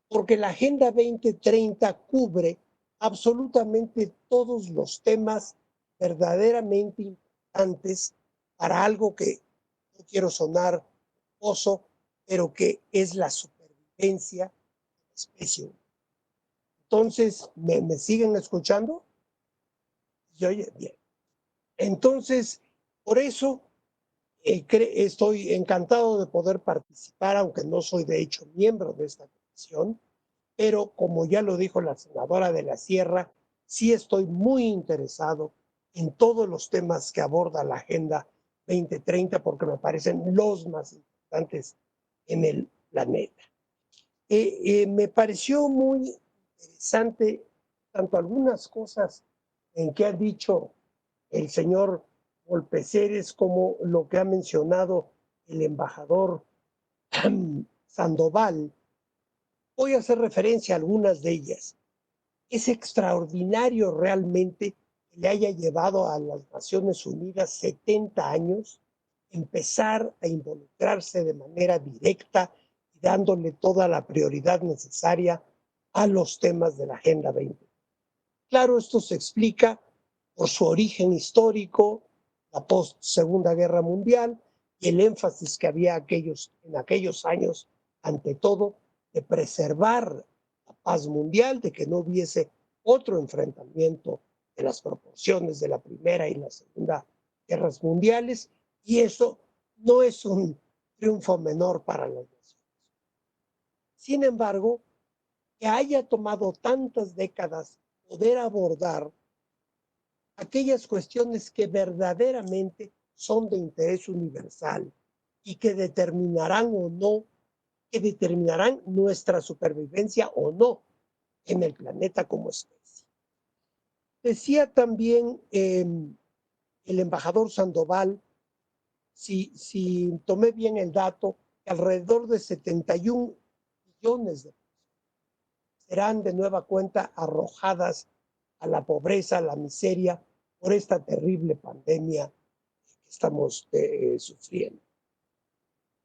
Porque la Agenda 2030 cubre absolutamente todos los temas verdaderamente importantes para algo que no quiero sonar oso, pero que es la supervivencia de la especie humana. Entonces, ¿me siguen escuchando? ¿Se oye? Bien. Entonces, por eso estoy encantado de poder participar, aunque no soy de hecho miembro de esta comisión, pero como ya lo dijo la senadora de la Sierra, sí estoy muy interesado en todos los temas que aborda la Agenda 2030 porque me parecen los más importantes en el planeta. Me pareció muy interesante tanto algunas cosas en que ha dicho el señor Volpeceres como lo que ha mencionado el embajador Sandoval. Voy a hacer referencia a algunas de ellas. Es extraordinario realmente que le haya llevado a las Naciones Unidas 70 años empezar a involucrarse de manera directa y dándole toda la prioridad necesaria a los temas de la Agenda 20. Claro, esto se explica por su origen histórico, la post-Segunda Guerra Mundial y el énfasis que había en aquellos años, ante todo, de preservar la paz mundial, de que no hubiese otro enfrentamiento de las proporciones de la Primera y la Segunda Guerras Mundiales, y eso no es un triunfo menor para las naciones. Sin embargo, que haya tomado tantas décadas poder abordar aquellas cuestiones que verdaderamente son de interés universal y que determinarán nuestra supervivencia o no en el planeta como especie. Decía también el embajador Sandoval, si tomé bien el dato, que alrededor de 71 millones de personas serán de nueva cuenta arrojadas a la pobreza, a la miseria, por esta terrible pandemia que estamos sufriendo.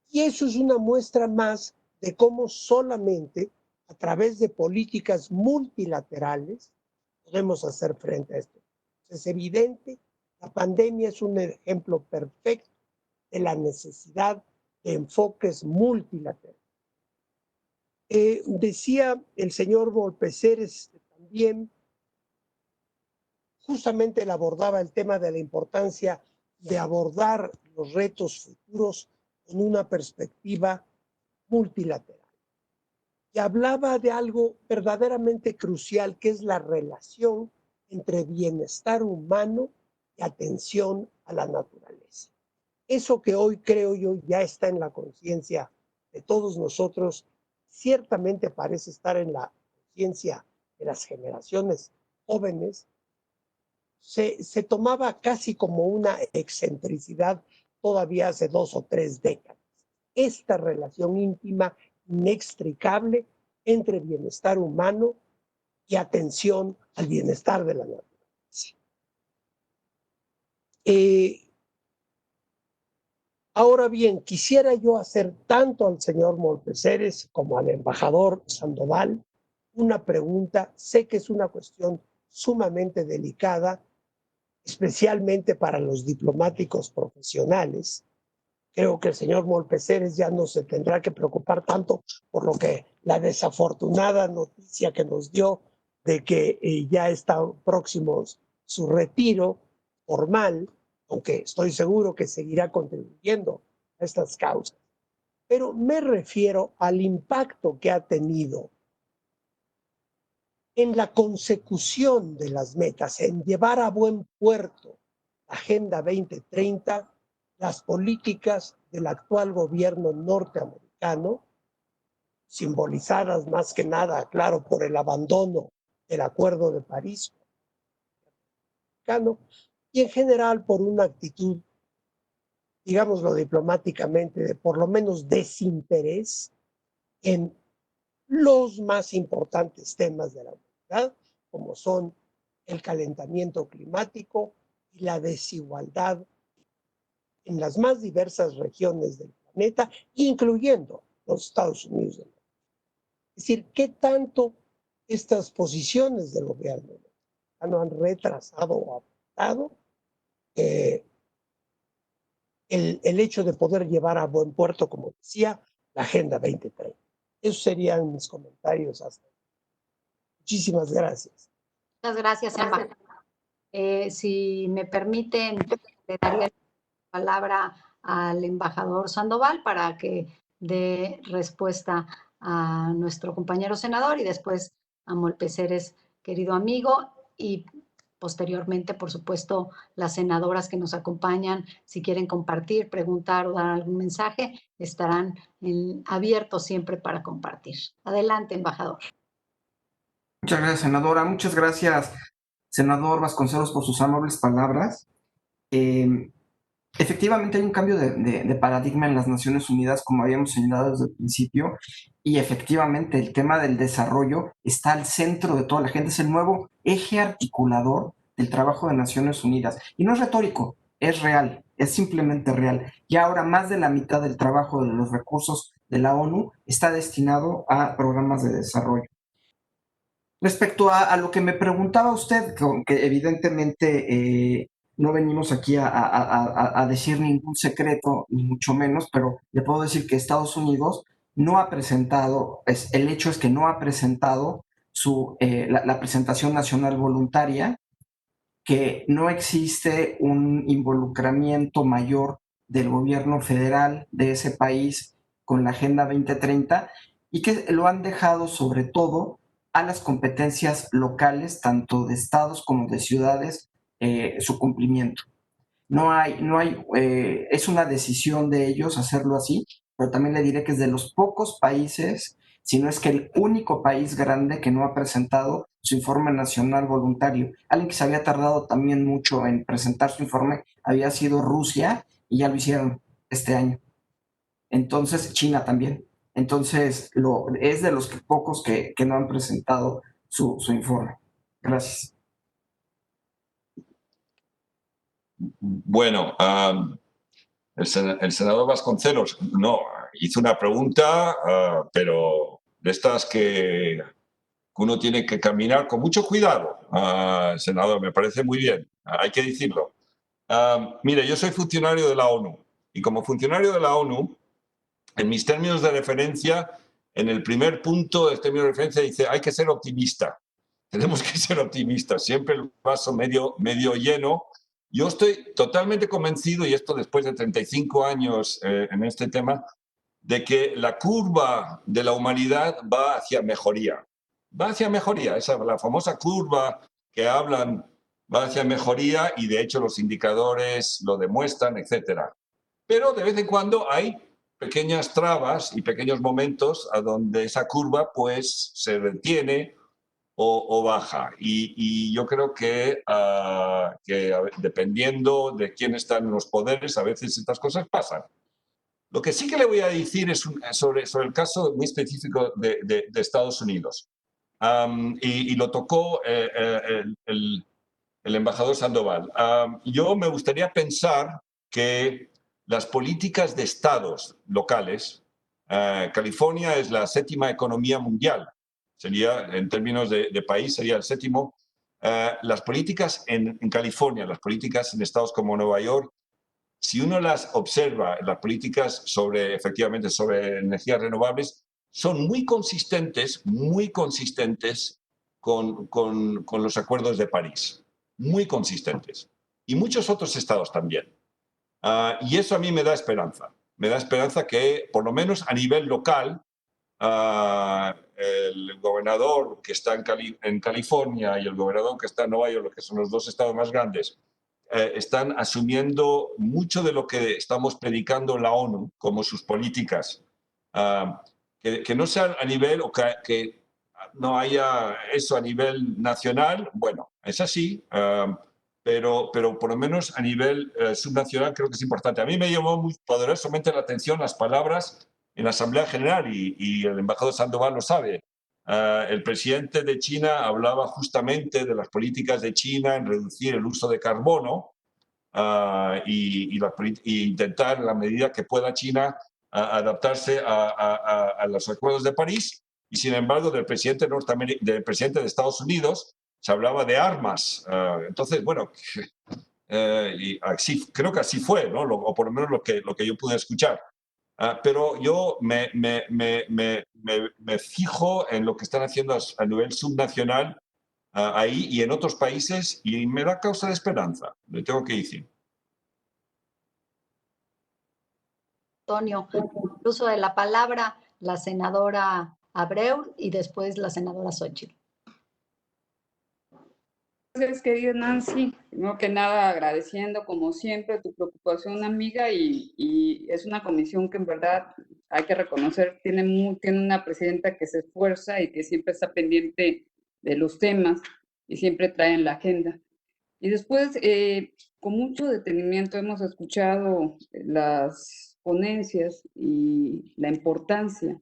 Y eso es una muestra más de cómo solamente a través de políticas multilaterales podemos hacer frente a esto. Es evidente, la pandemia es un ejemplo perfecto de la necesidad de enfoques multilaterales. Decía el señor Volpeceres también, justamente él abordaba el tema de la importancia de abordar los retos futuros con una perspectiva multilateral. Y hablaba de algo verdaderamente crucial, que es la relación entre bienestar humano y atención a la naturaleza. Eso que hoy creo yo ya está en la conciencia de todos nosotros, ciertamente parece estar en la conciencia de las generaciones jóvenes, se tomaba casi como una excentricidad todavía hace 2 o 3 décadas. Esta relación íntima, inextricable entre bienestar humano y atención al bienestar de la naturaleza. Ahora bien, quisiera yo hacer tanto al señor Volpeceres como al embajador Sandoval una pregunta. Sé que es una cuestión sumamente delicada, especialmente para los diplomáticos profesionales. Creo que el señor Molpeceres ya no se tendrá que preocupar tanto por lo que la desafortunada noticia que nos dio de que ya está próximo su retiro formal, aunque estoy seguro que seguirá contribuyendo a estas causas. Pero me refiero al impacto que ha tenido en la consecución de las metas, en llevar a buen puerto la Agenda 2030, las políticas del actual gobierno norteamericano, simbolizadas más que nada, claro, por el abandono del Acuerdo de París, y en general por una actitud, digámoslo diplomáticamente, de por lo menos desinterés en los más importantes temas de la humanidad, como son el calentamiento climático y la desigualdad en las más diversas regiones del planeta, incluyendo los Estados Unidos. Es decir, ¿qué tanto estas posiciones del gobierno no han retrasado o aportado el hecho de poder llevar a buen puerto, como decía, la Agenda 2030? Esos serían mis comentarios hasta. Muchísimas gracias. Muchas gracias, embajador. Si me permiten, le daría la palabra al embajador Sandoval para que dé respuesta a nuestro compañero senador y después a Molpeceres, querido amigo, y posteriormente, por supuesto, las senadoras que nos acompañan, si quieren compartir, preguntar o dar algún mensaje, estarán abiertos siempre para compartir. Adelante, embajador. Muchas gracias, senadora. Muchas gracias, senador Vasconcelos, por sus amables palabras. Efectivamente hay un cambio de paradigma en las Naciones Unidas, como habíamos señalado desde el principio, y efectivamente el tema del desarrollo está al centro de toda la gente, es el nuevo eje articulador del trabajo de Naciones Unidas. Y no es retórico, es real, es simplemente real. Y ahora más de la mitad del trabajo de los recursos de la ONU está destinado a programas de desarrollo. Respecto a lo que me preguntaba usted, que evidentemente no venimos aquí a decir ningún secreto, ni mucho menos, pero le puedo decir que Estados Unidos no ha presentado, el hecho es que no ha presentado la presentación nacional voluntaria, que no existe un involucramiento mayor del gobierno federal de ese país con la Agenda 2030 y que lo han dejado sobre todo a las competencias locales, tanto de estados como de ciudades, su cumplimiento. Es una decisión de ellos hacerlo así, pero también le diré que es de los pocos países, si no es que el único país grande que no ha presentado su informe nacional voluntario. Alguien que se había tardado también mucho en presentar su informe había sido Rusia y ya lo hicieron este año. Entonces, China también. Entonces, es de los pocos que no han presentado su informe. Gracias. Bueno, el senador Vasconcelos no hizo una pregunta, pero de estas que uno tiene que caminar con mucho cuidado. Senador, me parece muy bien, hay que decirlo. Mire, yo soy funcionario de la ONU y como funcionario de la ONU, en mis términos de referencia, en el primer punto del término de referencia dice hay que ser optimista. Tenemos que ser optimistas, siempre el vaso medio lleno. Yo estoy totalmente convencido, y esto después de 35 años en este tema, de que la curva de la humanidad va hacia mejoría. Va hacia mejoría, la famosa curva que hablan va hacia mejoría y de hecho los indicadores lo demuestran, etc. Pero de vez en cuando hay pequeñas trabas y pequeños momentos a donde esa curva pues se detiene o baja. Y yo creo que dependiendo de quién está en los poderes, a veces estas cosas pasan. Lo que sí que le voy a decir es sobre el caso muy específico de Estados Unidos. Y lo tocó el embajador Sandoval. Yo me gustaría pensar que las políticas de estados locales, California es la 7ª economía mundial, Sería, en términos de país, sería el séptimo. Las políticas en California, las políticas en estados como Nueva York, si uno las observa, las políticas efectivamente sobre energías renovables, son muy consistentes con los acuerdos de París. Muy consistentes. Y muchos otros estados también. Y eso a mí me da esperanza. Me da esperanza que, por lo menos a nivel local, el gobernador que está en California y el gobernador que está en Nueva York, que son los dos estados más grandes, están asumiendo mucho de lo que estamos predicando en la ONU como sus políticas. Que no sean a nivel, o que no haya eso a nivel nacional, bueno, es así, pero por lo menos a nivel subnacional creo que es importante. A mí me llamó muy poderosamente la atención las palabras en la Asamblea General, y el embajador Sandoval lo sabe. El presidente de China hablaba justamente de las políticas de China en reducir el uso de carbono y intentar, en la medida que pueda China, adaptarse a los acuerdos de París. Y sin embargo, del presidente de Estados Unidos se hablaba de armas. Entonces, bueno, y creo que así fue, ¿no? O por lo menos lo que yo pude escuchar. Pero yo me fijo en lo que están haciendo a nivel subnacional ahí y en otros países, y me da causa de esperanza, le tengo que decir. Antonio, el uso de la palabra, la senadora Abreu y después la senadora Xochitl. Gracias, querida Nancy. Primero que nada, agradeciendo como siempre tu preocupación, amiga, y es una comisión que en verdad hay que reconocer, tiene una presidenta que se esfuerza y que siempre está pendiente de los temas y siempre trae en la agenda. Y después, con mucho detenimiento, hemos escuchado las ponencias y la importancia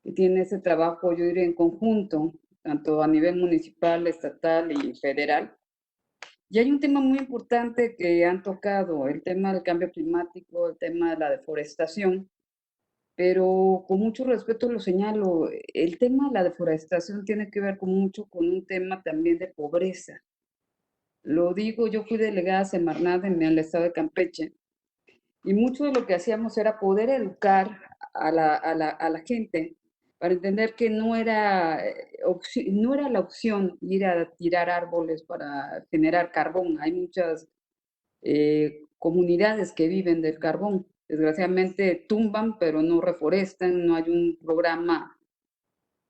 que tiene ese trabajo, yo diría, en conjunto, tanto a nivel municipal, estatal y federal. Y hay un tema muy importante que han tocado, el tema del cambio climático, el tema de la deforestación, pero con mucho respeto lo señalo, el tema de la deforestación tiene que ver mucho con un tema también de pobreza. Lo digo, yo fui delegada Semarnat en el estado de Campeche, y mucho de lo que hacíamos era poder educar a la gente para entender que no era la opción ir a tirar árboles para generar carbón. Hay muchas comunidades que viven del carbón. Desgraciadamente tumban, pero no reforestan, no hay un programa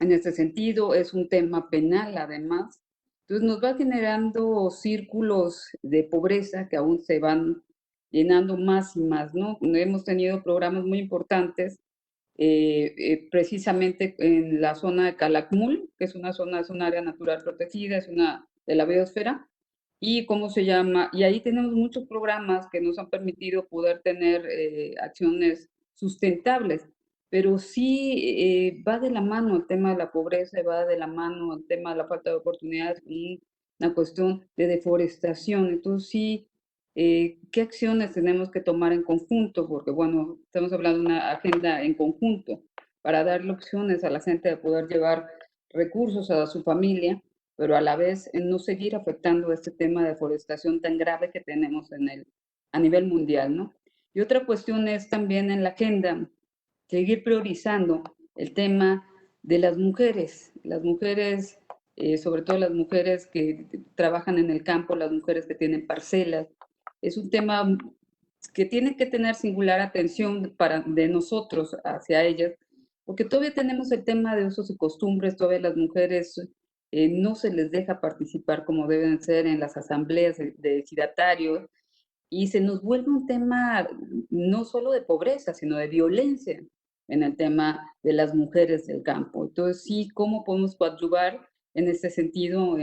en ese sentido, es un tema penal además. Entonces nos va generando círculos de pobreza que aún se van llenando más y más, ¿no? Hemos tenido programas muy importantes, precisamente en la zona de Calakmul, que es un área natural protegida, es una de la biosfera, y cómo se llama, y ahí tenemos muchos programas que nos han permitido poder tener acciones sustentables, pero sí va de la mano el tema de la pobreza, va de la mano el tema de la falta de oportunidades con una cuestión de deforestación. Entonces sí, ¿qué acciones tenemos que tomar en conjunto? Porque bueno, estamos hablando de una agenda en conjunto para darle opciones a la gente de poder llevar recursos a su familia, pero a la vez en no seguir afectando este tema de deforestación tan grave que tenemos a nivel mundial, ¿no? Y otra cuestión es también en la agenda seguir priorizando el tema de las mujeres, sobre todo las mujeres que trabajan en el campo, las mujeres que tienen parcelas. Es un tema que tiene que tener singular atención de nosotros hacia ellas, porque todavía tenemos el tema de usos y costumbres, todavía las mujeres no se les deja participar como deben ser en las asambleas de ejidatarios, y se nos vuelve un tema no solo de pobreza, sino de violencia en el tema de las mujeres del campo. Entonces, sí, ¿cómo podemos coadyuvar en este sentido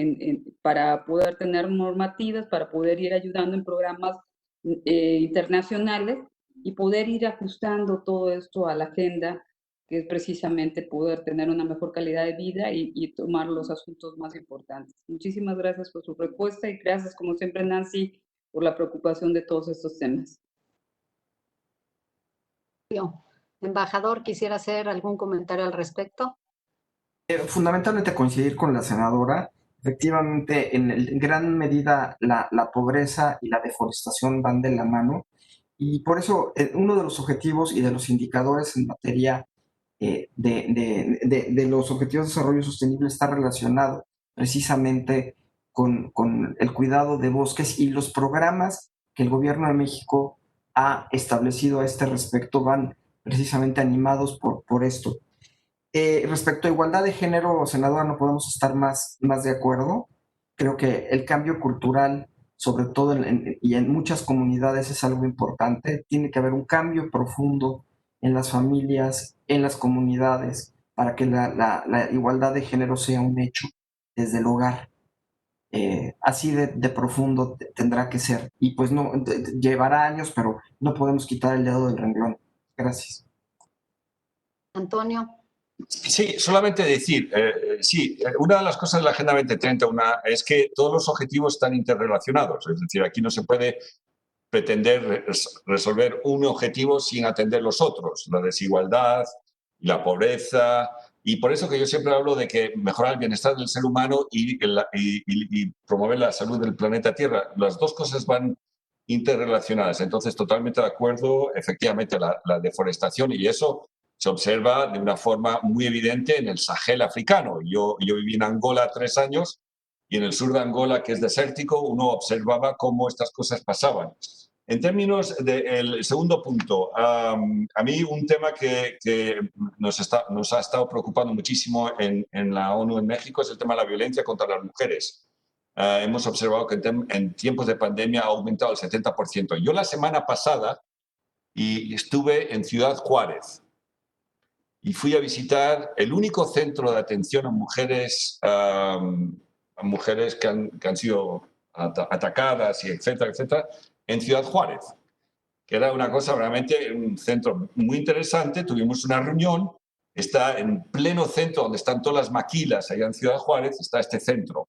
para poder tener normativas, para poder ir ayudando en programas internacionales y poder ir ajustando todo esto a la agenda, que es precisamente poder tener una mejor calidad de vida y tomar los asuntos más importantes? Muchísimas gracias por su respuesta y gracias, como siempre, Nancy, por la preocupación de todos estos temas. Embajador, ¿quisiera hacer algún comentario al respecto? Fundamentalmente coincidir con la senadora. Efectivamente, en gran medida la pobreza y la deforestación van de la mano y por eso uno de los objetivos y de los indicadores en materia de los objetivos de desarrollo sostenible está relacionado precisamente con el cuidado de bosques y los programas que el gobierno de México ha establecido a este respecto van precisamente animados por esto. Respecto a igualdad de género, senadora, no podemos estar más de acuerdo. Creo que el cambio cultural, sobre todo y en muchas comunidades, es algo importante. Tiene que haber un cambio profundo en las familias, en las comunidades, para que la igualdad de género sea un hecho desde el hogar. Así de profundo tendrá que ser. Y pues no, llevará años, pero no podemos quitar el dedo del renglón. Gracias. Antonio. Sí, solamente decir, una de las cosas de la Agenda 2030 es que todos los objetivos están interrelacionados. Es decir, aquí no se puede pretender resolver un objetivo sin atender los otros, la desigualdad, la pobreza, y por eso que yo siempre hablo de que mejorar el bienestar del ser humano y promover la salud del planeta Tierra. Las dos cosas van interrelacionadas. Entonces, totalmente de acuerdo, efectivamente, la deforestación, y eso se observa de una forma muy evidente en el Sahel africano. Yo viví en Angola 3 años y en el sur de Angola, que es desértico, uno observaba cómo estas cosas pasaban. En términos del segundo punto, a mí un tema que nos ha estado preocupando muchísimo en la ONU en México es el tema de la violencia contra las mujeres. Hemos observado que en tiempos de pandemia ha aumentado el 70%. Yo la semana pasada estuve en Ciudad Juárez y fui a visitar el único centro de atención a mujeres que han sido atacadas, y etcétera, etcétera, en Ciudad Juárez, que era una cosa realmente, un centro muy interesante. Tuvimos una reunión, está en pleno centro donde están todas las maquilas, allá en Ciudad Juárez, está este centro.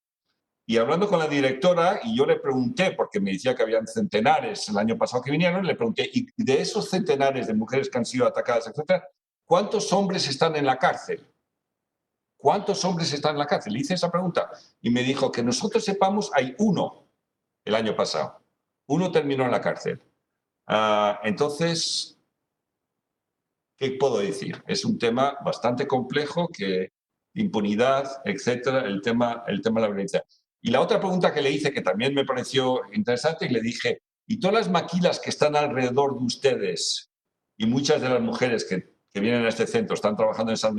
Y hablando con la directora, y yo le pregunté, porque me decía que habían centenares el año pasado que vinieron, le pregunté, y de esos centenares de mujeres que han sido atacadas, etcétera, ¿cuántos hombres están en la cárcel? ¿Cuántos hombres están en la cárcel? Le hice esa pregunta y me dijo que nosotros sepamos, hay uno el año pasado. Uno terminó en la cárcel. Entonces, ¿qué puedo decir? Es un tema bastante complejo, que impunidad, etcétera, el tema de la violencia. Y la otra pregunta que le hice, que también me pareció interesante, y le dije, ¿y todas las maquilas que están alrededor de ustedes y muchas de las mujeres que vienen a este centro están trabajando en esas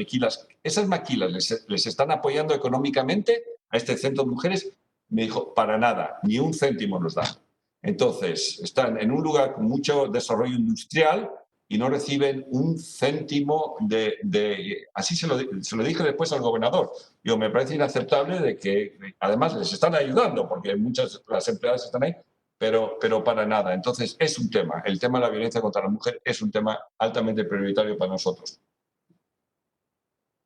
maquilas les están apoyando económicamente a este centro de mujeres? Me dijo, para nada, ni un céntimo nos dan. Entonces, están en un lugar con mucho desarrollo industrial y no reciben un céntimo así se lo dije después al gobernador. Digo, me parece inaceptable de que además les están ayudando, porque muchas las empleadas están ahí, pero para nada. Entonces, es un tema, el tema de la violencia contra la mujer es un tema altamente prioritario para nosotros.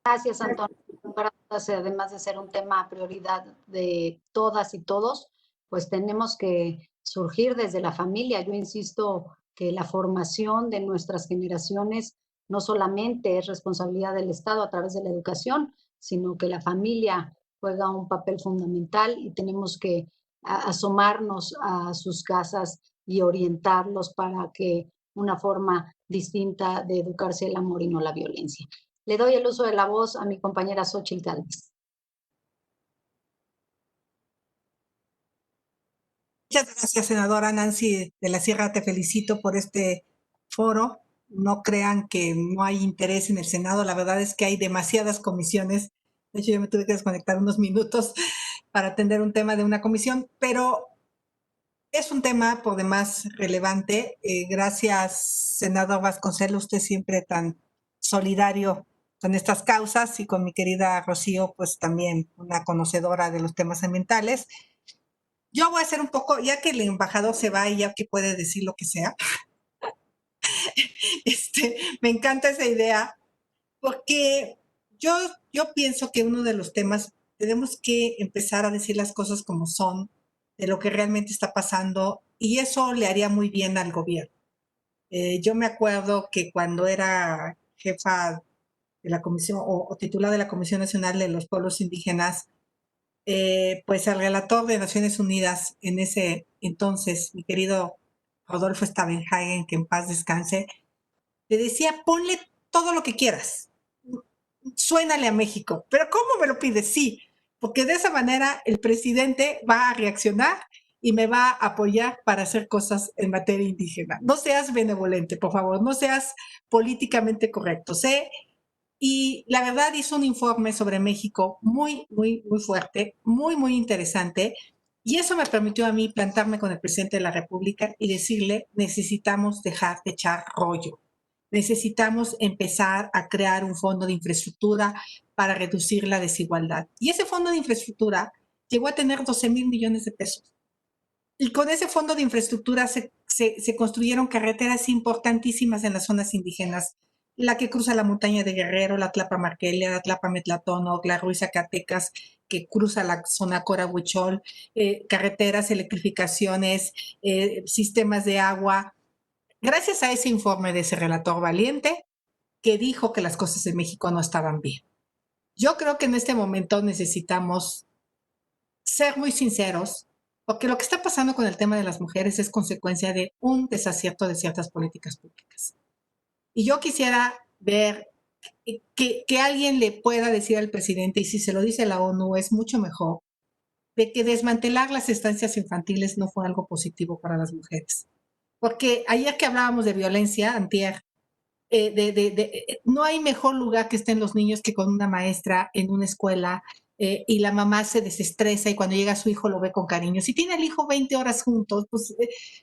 Gracias, Antonio. Para todas, además de ser un tema prioridad de todas y todos, pues tenemos que surgir desde la familia. Yo insisto que la formación de nuestras generaciones no solamente es responsabilidad del Estado a través de la educación, sino que la familia juega un papel fundamental y tenemos que asomarnos a sus casas y orientarlos para que una forma distinta de educarse el amor y no la violencia. Le doy el uso de la voz a mi compañera Xóchitl Gálvez. Muchas gracias, senadora Nancy de la Sierra. Te felicito por este foro. No crean que no hay interés en el Senado. La verdad es que hay demasiadas comisiones. De hecho, yo me tuve que desconectar unos minutos para atender un tema de una comisión, pero es un tema por demás relevante. Gracias, senador Vasconcelos, usted siempre tan solidario con estas causas, y con mi querida Rocío, pues también una conocedora de los temas ambientales. Yo voy a hacer un poco, ya que el embajador se va y ya que puede decir lo que sea, me encanta esa idea, porque yo pienso que uno de los temas, tenemos que empezar a decir las cosas como son, de lo que realmente está pasando, y eso le haría muy bien al gobierno. Yo me acuerdo que cuando era jefa de la Comisión, o titular de la Comisión Nacional de los Pueblos Indígenas, pues el relator de Naciones Unidas en ese entonces, mi querido Rodolfo Stavenhagen, que en paz descanse, le decía, ponle todo lo que quieras, suénale a México, pero ¿cómo me lo pides? Sí, porque de esa manera el presidente va a reaccionar y me va a apoyar para hacer cosas en materia indígena. No seas benevolente, por favor, no seas políticamente correcto. Y la verdad hizo un informe sobre México muy, muy, muy fuerte, muy, muy interesante. Y eso me permitió a mí plantarme con el presidente de la República y decirle, necesitamos dejar de echar rollo. Necesitamos empezar a crear un fondo de infraestructura para reducir la desigualdad. Y ese fondo de infraestructura llegó a tener 12,000 millones de pesos. Y con ese fondo de infraestructura se construyeron carreteras importantísimas en las zonas indígenas, la que cruza la montaña de Guerrero, la Tlapa-Marquelia, la Tlapa-Metlatónoc, la Ruiz-Zacatecas, que cruza la zona Cora-Huichol, carreteras, electrificaciones, sistemas de agua. Gracias a ese informe de ese relator valiente que dijo que las cosas en México no estaban bien. Yo creo que en este momento necesitamos ser muy sinceros, porque lo que está pasando con el tema de las mujeres es consecuencia de un desacierto de ciertas políticas públicas. Y yo quisiera ver que alguien le pueda decir al presidente, y si se lo dice la ONU es mucho mejor, de que desmantelar las estancias infantiles no fue algo positivo para las mujeres. Porque ayer que hablábamos de violencia, antier, no hay mejor lugar que estén los niños que con una maestra en una escuela y la mamá se desestresa y cuando llega su hijo lo ve con cariño. Si tiene al hijo 20 horas juntos, pues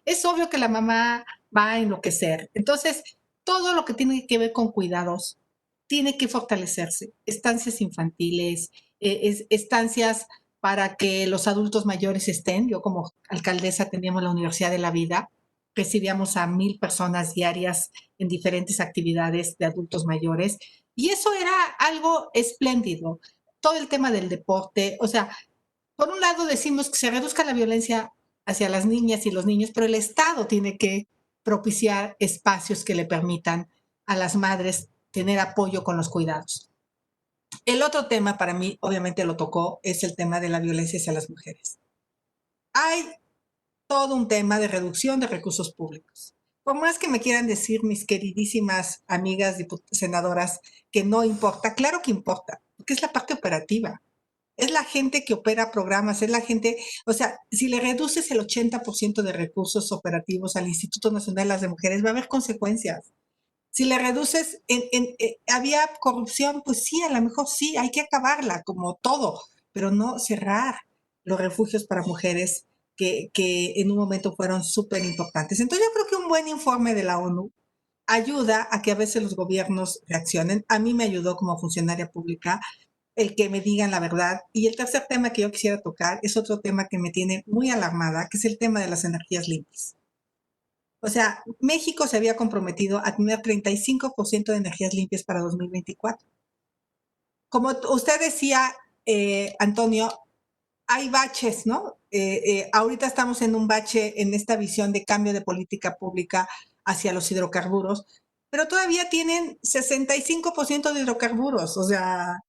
es obvio que la mamá va a enloquecer. Entonces, todo lo que tiene que ver con cuidados tiene que fortalecerse. Estancias infantiles, estancias para que los adultos mayores estén. Yo como alcaldesa teníamos la Universidad de la Vida, recibíamos a 1,000 personas diarias en diferentes actividades de adultos mayores y eso era algo espléndido. Todo el tema del deporte, o sea, por un lado decimos que se reduzca la violencia hacia las niñas y los niños, pero el Estado tiene que propiciar espacios que le permitan a las madres tener apoyo con los cuidados. El otro tema para mí, obviamente lo tocó, es el tema de la violencia hacia las mujeres. Hay todo un tema de reducción de recursos públicos. Por más que me quieran decir mis queridísimas amigas senadoras que no importa, claro que importa, porque es la parte operativa. Es la gente que opera programas, es la gente, o sea, si le reduces el 80% de recursos operativos al Instituto Nacional de las Mujeres, va a haber consecuencias. Si le reduces, había corrupción, pues sí, a lo mejor sí, hay que acabarla, como todo, pero no cerrar los refugios para mujeres que en un momento fueron súper importantes. Entonces yo creo que un buen informe de la ONU ayuda a que a veces los gobiernos reaccionen. A mí me ayudó como funcionaria pública el que me digan la verdad. Y el tercer tema que yo quisiera tocar es otro tema que me tiene muy alarmada, que es el tema de las energías limpias. O sea, México se había comprometido a tener 35% de energías limpias para 2024. Como usted decía, Antonio, hay baches, ¿no? Ahorita estamos en un bache en esta visión de cambio de política pública hacia los hidrocarburos, pero todavía tienen 65% de hidrocarburos, o sea,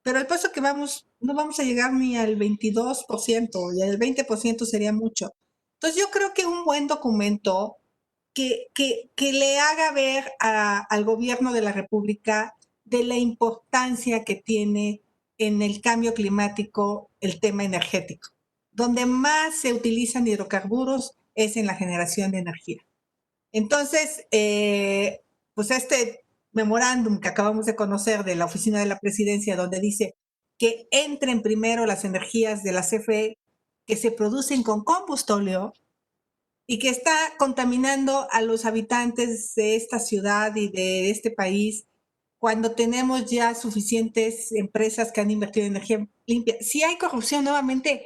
pero el paso que vamos, no vamos a llegar ni al 22%, y el 20% sería mucho. Entonces yo creo que un buen documento que le haga ver al gobierno de la República de la importancia que tiene en el cambio climático el tema energético. Donde más se utilizan hidrocarburos es en la generación de energía. Entonces, pues este memorándum que acabamos de conocer de la Oficina de la Presidencia, donde dice que entren primero las energías de la CFE que se producen con combustóleo y que está contaminando a los habitantes de esta ciudad y de este país cuando tenemos ya suficientes empresas que han invertido en energía limpia. Si hay corrupción, nuevamente,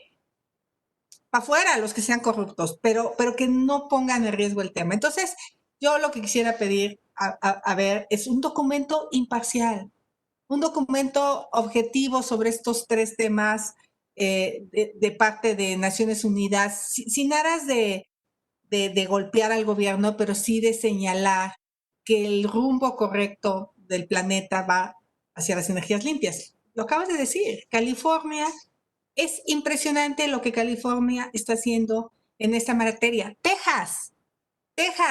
para afuera los que sean corruptos, pero que no pongan en riesgo el tema. Entonces, yo lo que quisiera pedir, a ver, es un documento imparcial, un documento objetivo sobre estos tres temas de parte de Naciones Unidas, sin aras de golpear al gobierno, pero sí de señalar que el rumbo correcto del planeta va hacia las energías limpias. Lo acabas de decir, California, es impresionante lo que California está haciendo en esta materia. Texas,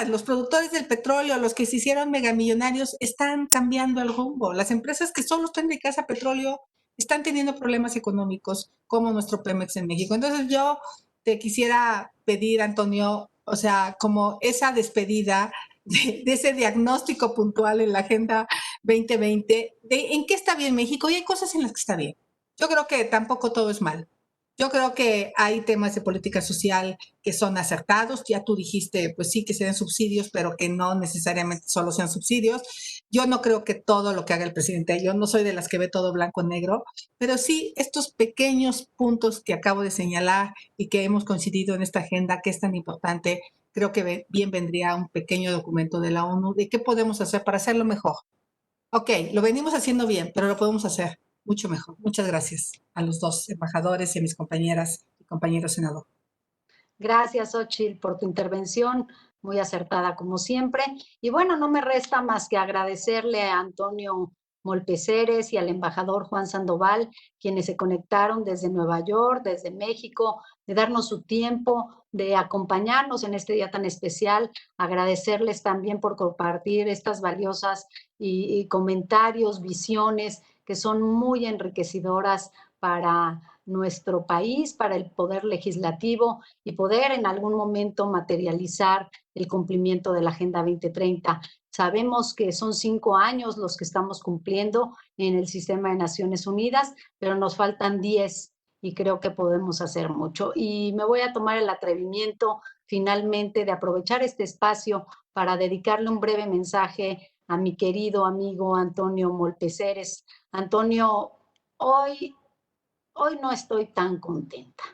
los productores del petróleo, los que se hicieron megamillonarios, están cambiando el rumbo. Las empresas que solo están dedicadas a petróleo están teniendo problemas económicos, como nuestro Pemex en México. Entonces yo te quisiera pedir, Antonio, o sea, como esa despedida de ese diagnóstico puntual en la Agenda 2020, de en qué está bien México, y hay cosas en las que está bien. Yo creo que tampoco todo es mal. Yo creo que hay temas de política social que son acertados. Ya tú dijiste, pues sí, que se den subsidios, pero que no necesariamente solo sean subsidios. Yo no creo que todo lo que haga el presidente, yo no soy de las que ve todo blanco o negro, pero sí estos pequeños puntos que acabo de señalar y que hemos coincidido en esta agenda que es tan importante, creo que bien vendría un pequeño documento de la ONU de qué podemos hacer para hacerlo mejor. Ok, lo venimos haciendo bien, pero lo podemos hacer mucho mejor. Muchas gracias a los dos embajadores y a mis compañeras y compañeros senadores. Gracias, Xochitl, por tu intervención, muy acertada como siempre. Y bueno, no me resta más que agradecerle a Antonio Molpeceres y al embajador Juan Sandoval, quienes se conectaron desde Nueva York, desde México, de darnos su tiempo, de acompañarnos en este día tan especial. Agradecerles también por compartir estas valiosas y comentarios, visiones que son muy enriquecedoras para nuestro país, para el poder legislativo y poder en algún momento materializar el cumplimiento de la Agenda 2030. Sabemos que son 5 años los que estamos cumpliendo en el sistema de Naciones Unidas, pero nos faltan 10 y creo que podemos hacer mucho. Y me voy a tomar el atrevimiento finalmente de aprovechar este espacio para dedicarle un breve mensaje a mi querido amigo Antonio Molpeceres. Antonio, hoy no estoy tan contenta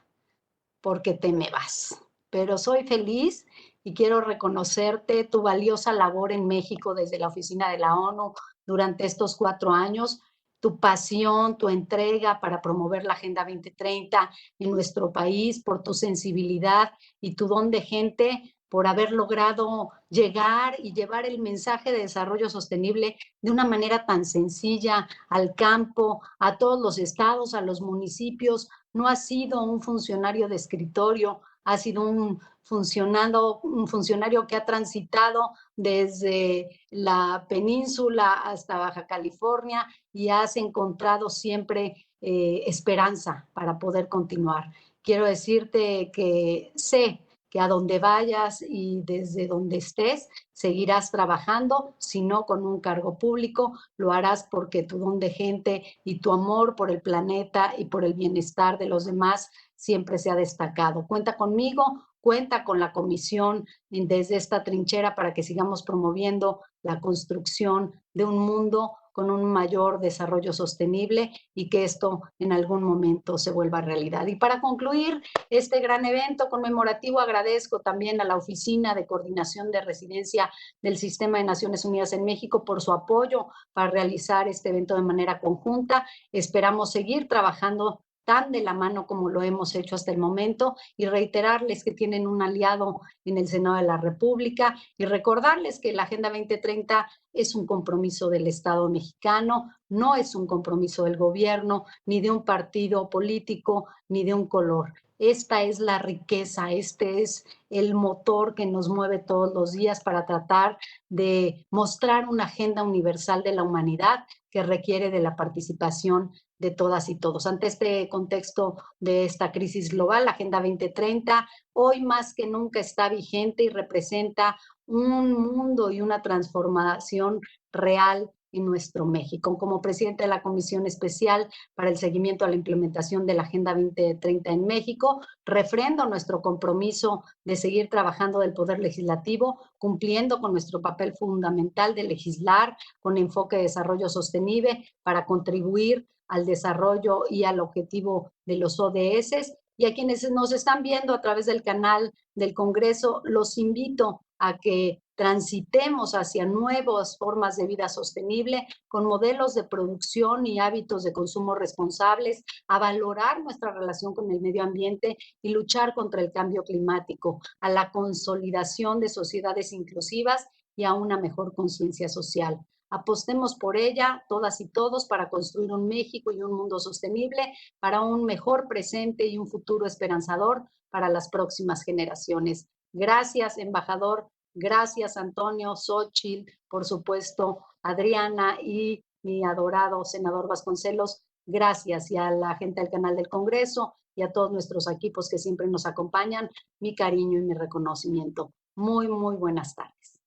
porque te me vas, pero soy feliz y quiero reconocerte tu valiosa labor en México desde la oficina de la ONU durante estos 4 años, tu pasión, tu entrega para promover la Agenda 2030 en nuestro país, por tu sensibilidad y tu don de gente, por haber logrado llegar y llevar el mensaje de desarrollo sostenible de una manera tan sencilla al campo, a todos los estados, a los municipios. No has sido un funcionario de escritorio, has sido un funcionario que ha transitado desde la península hasta Baja California y has encontrado siempre esperanza para poder continuar. Quiero decirte que sé que a donde vayas y desde donde estés, seguirás trabajando, si no con un cargo público, lo harás porque tu don de gente y tu amor por el planeta y por el bienestar de los demás siempre se ha destacado. Cuenta conmigo, cuenta con la comisión desde esta trinchera para que sigamos promoviendo la construcción de un mundo con un mayor desarrollo sostenible y que esto en algún momento se vuelva realidad. Y para concluir este gran evento conmemorativo, agradezco también a la Oficina de Coordinación de Residencia del Sistema de Naciones Unidas en México por su apoyo para realizar este evento de manera conjunta. Esperamos seguir trabajando tan de la mano como lo hemos hecho hasta el momento y reiterarles que tienen un aliado en el Senado de la República y recordarles que la Agenda 2030 es un compromiso del Estado mexicano, no es un compromiso del gobierno, ni de un partido político, ni de un color. Esta es la riqueza, este es el motor que nos mueve todos los días para tratar de mostrar una agenda universal de la humanidad que requiere de la participación de todas y todos. Ante este contexto de esta crisis global, la Agenda 2030 hoy más que nunca está vigente y representa un mundo y una transformación real en nuestro México. Como presidente de la Comisión Especial para el Seguimiento a la Implementación de la Agenda 2030 en México, refrendo nuestro compromiso de seguir trabajando del Poder Legislativo, cumpliendo con nuestro papel fundamental de legislar con enfoque de desarrollo sostenible para contribuir al desarrollo y al objetivo de los ODS. Y a quienes nos están viendo a través del canal del Congreso, los invito a que transitemos hacia nuevas formas de vida sostenible con modelos de producción y hábitos de consumo responsables, a valorar nuestra relación con el medio ambiente y luchar contra el cambio climático, a la consolidación de sociedades inclusivas y a una mejor conciencia social. Apostemos por ella, todas y todos, para construir un México y un mundo sostenible, para un mejor presente y un futuro esperanzador para las próximas generaciones. Gracias, embajador. Gracias, Antonio, Xóchitl, por supuesto, Adriana y mi adorado senador Vasconcelos. Gracias, y a la gente del canal del Congreso y a todos nuestros equipos que siempre nos acompañan, mi cariño y mi reconocimiento. Muy, muy buenas tardes.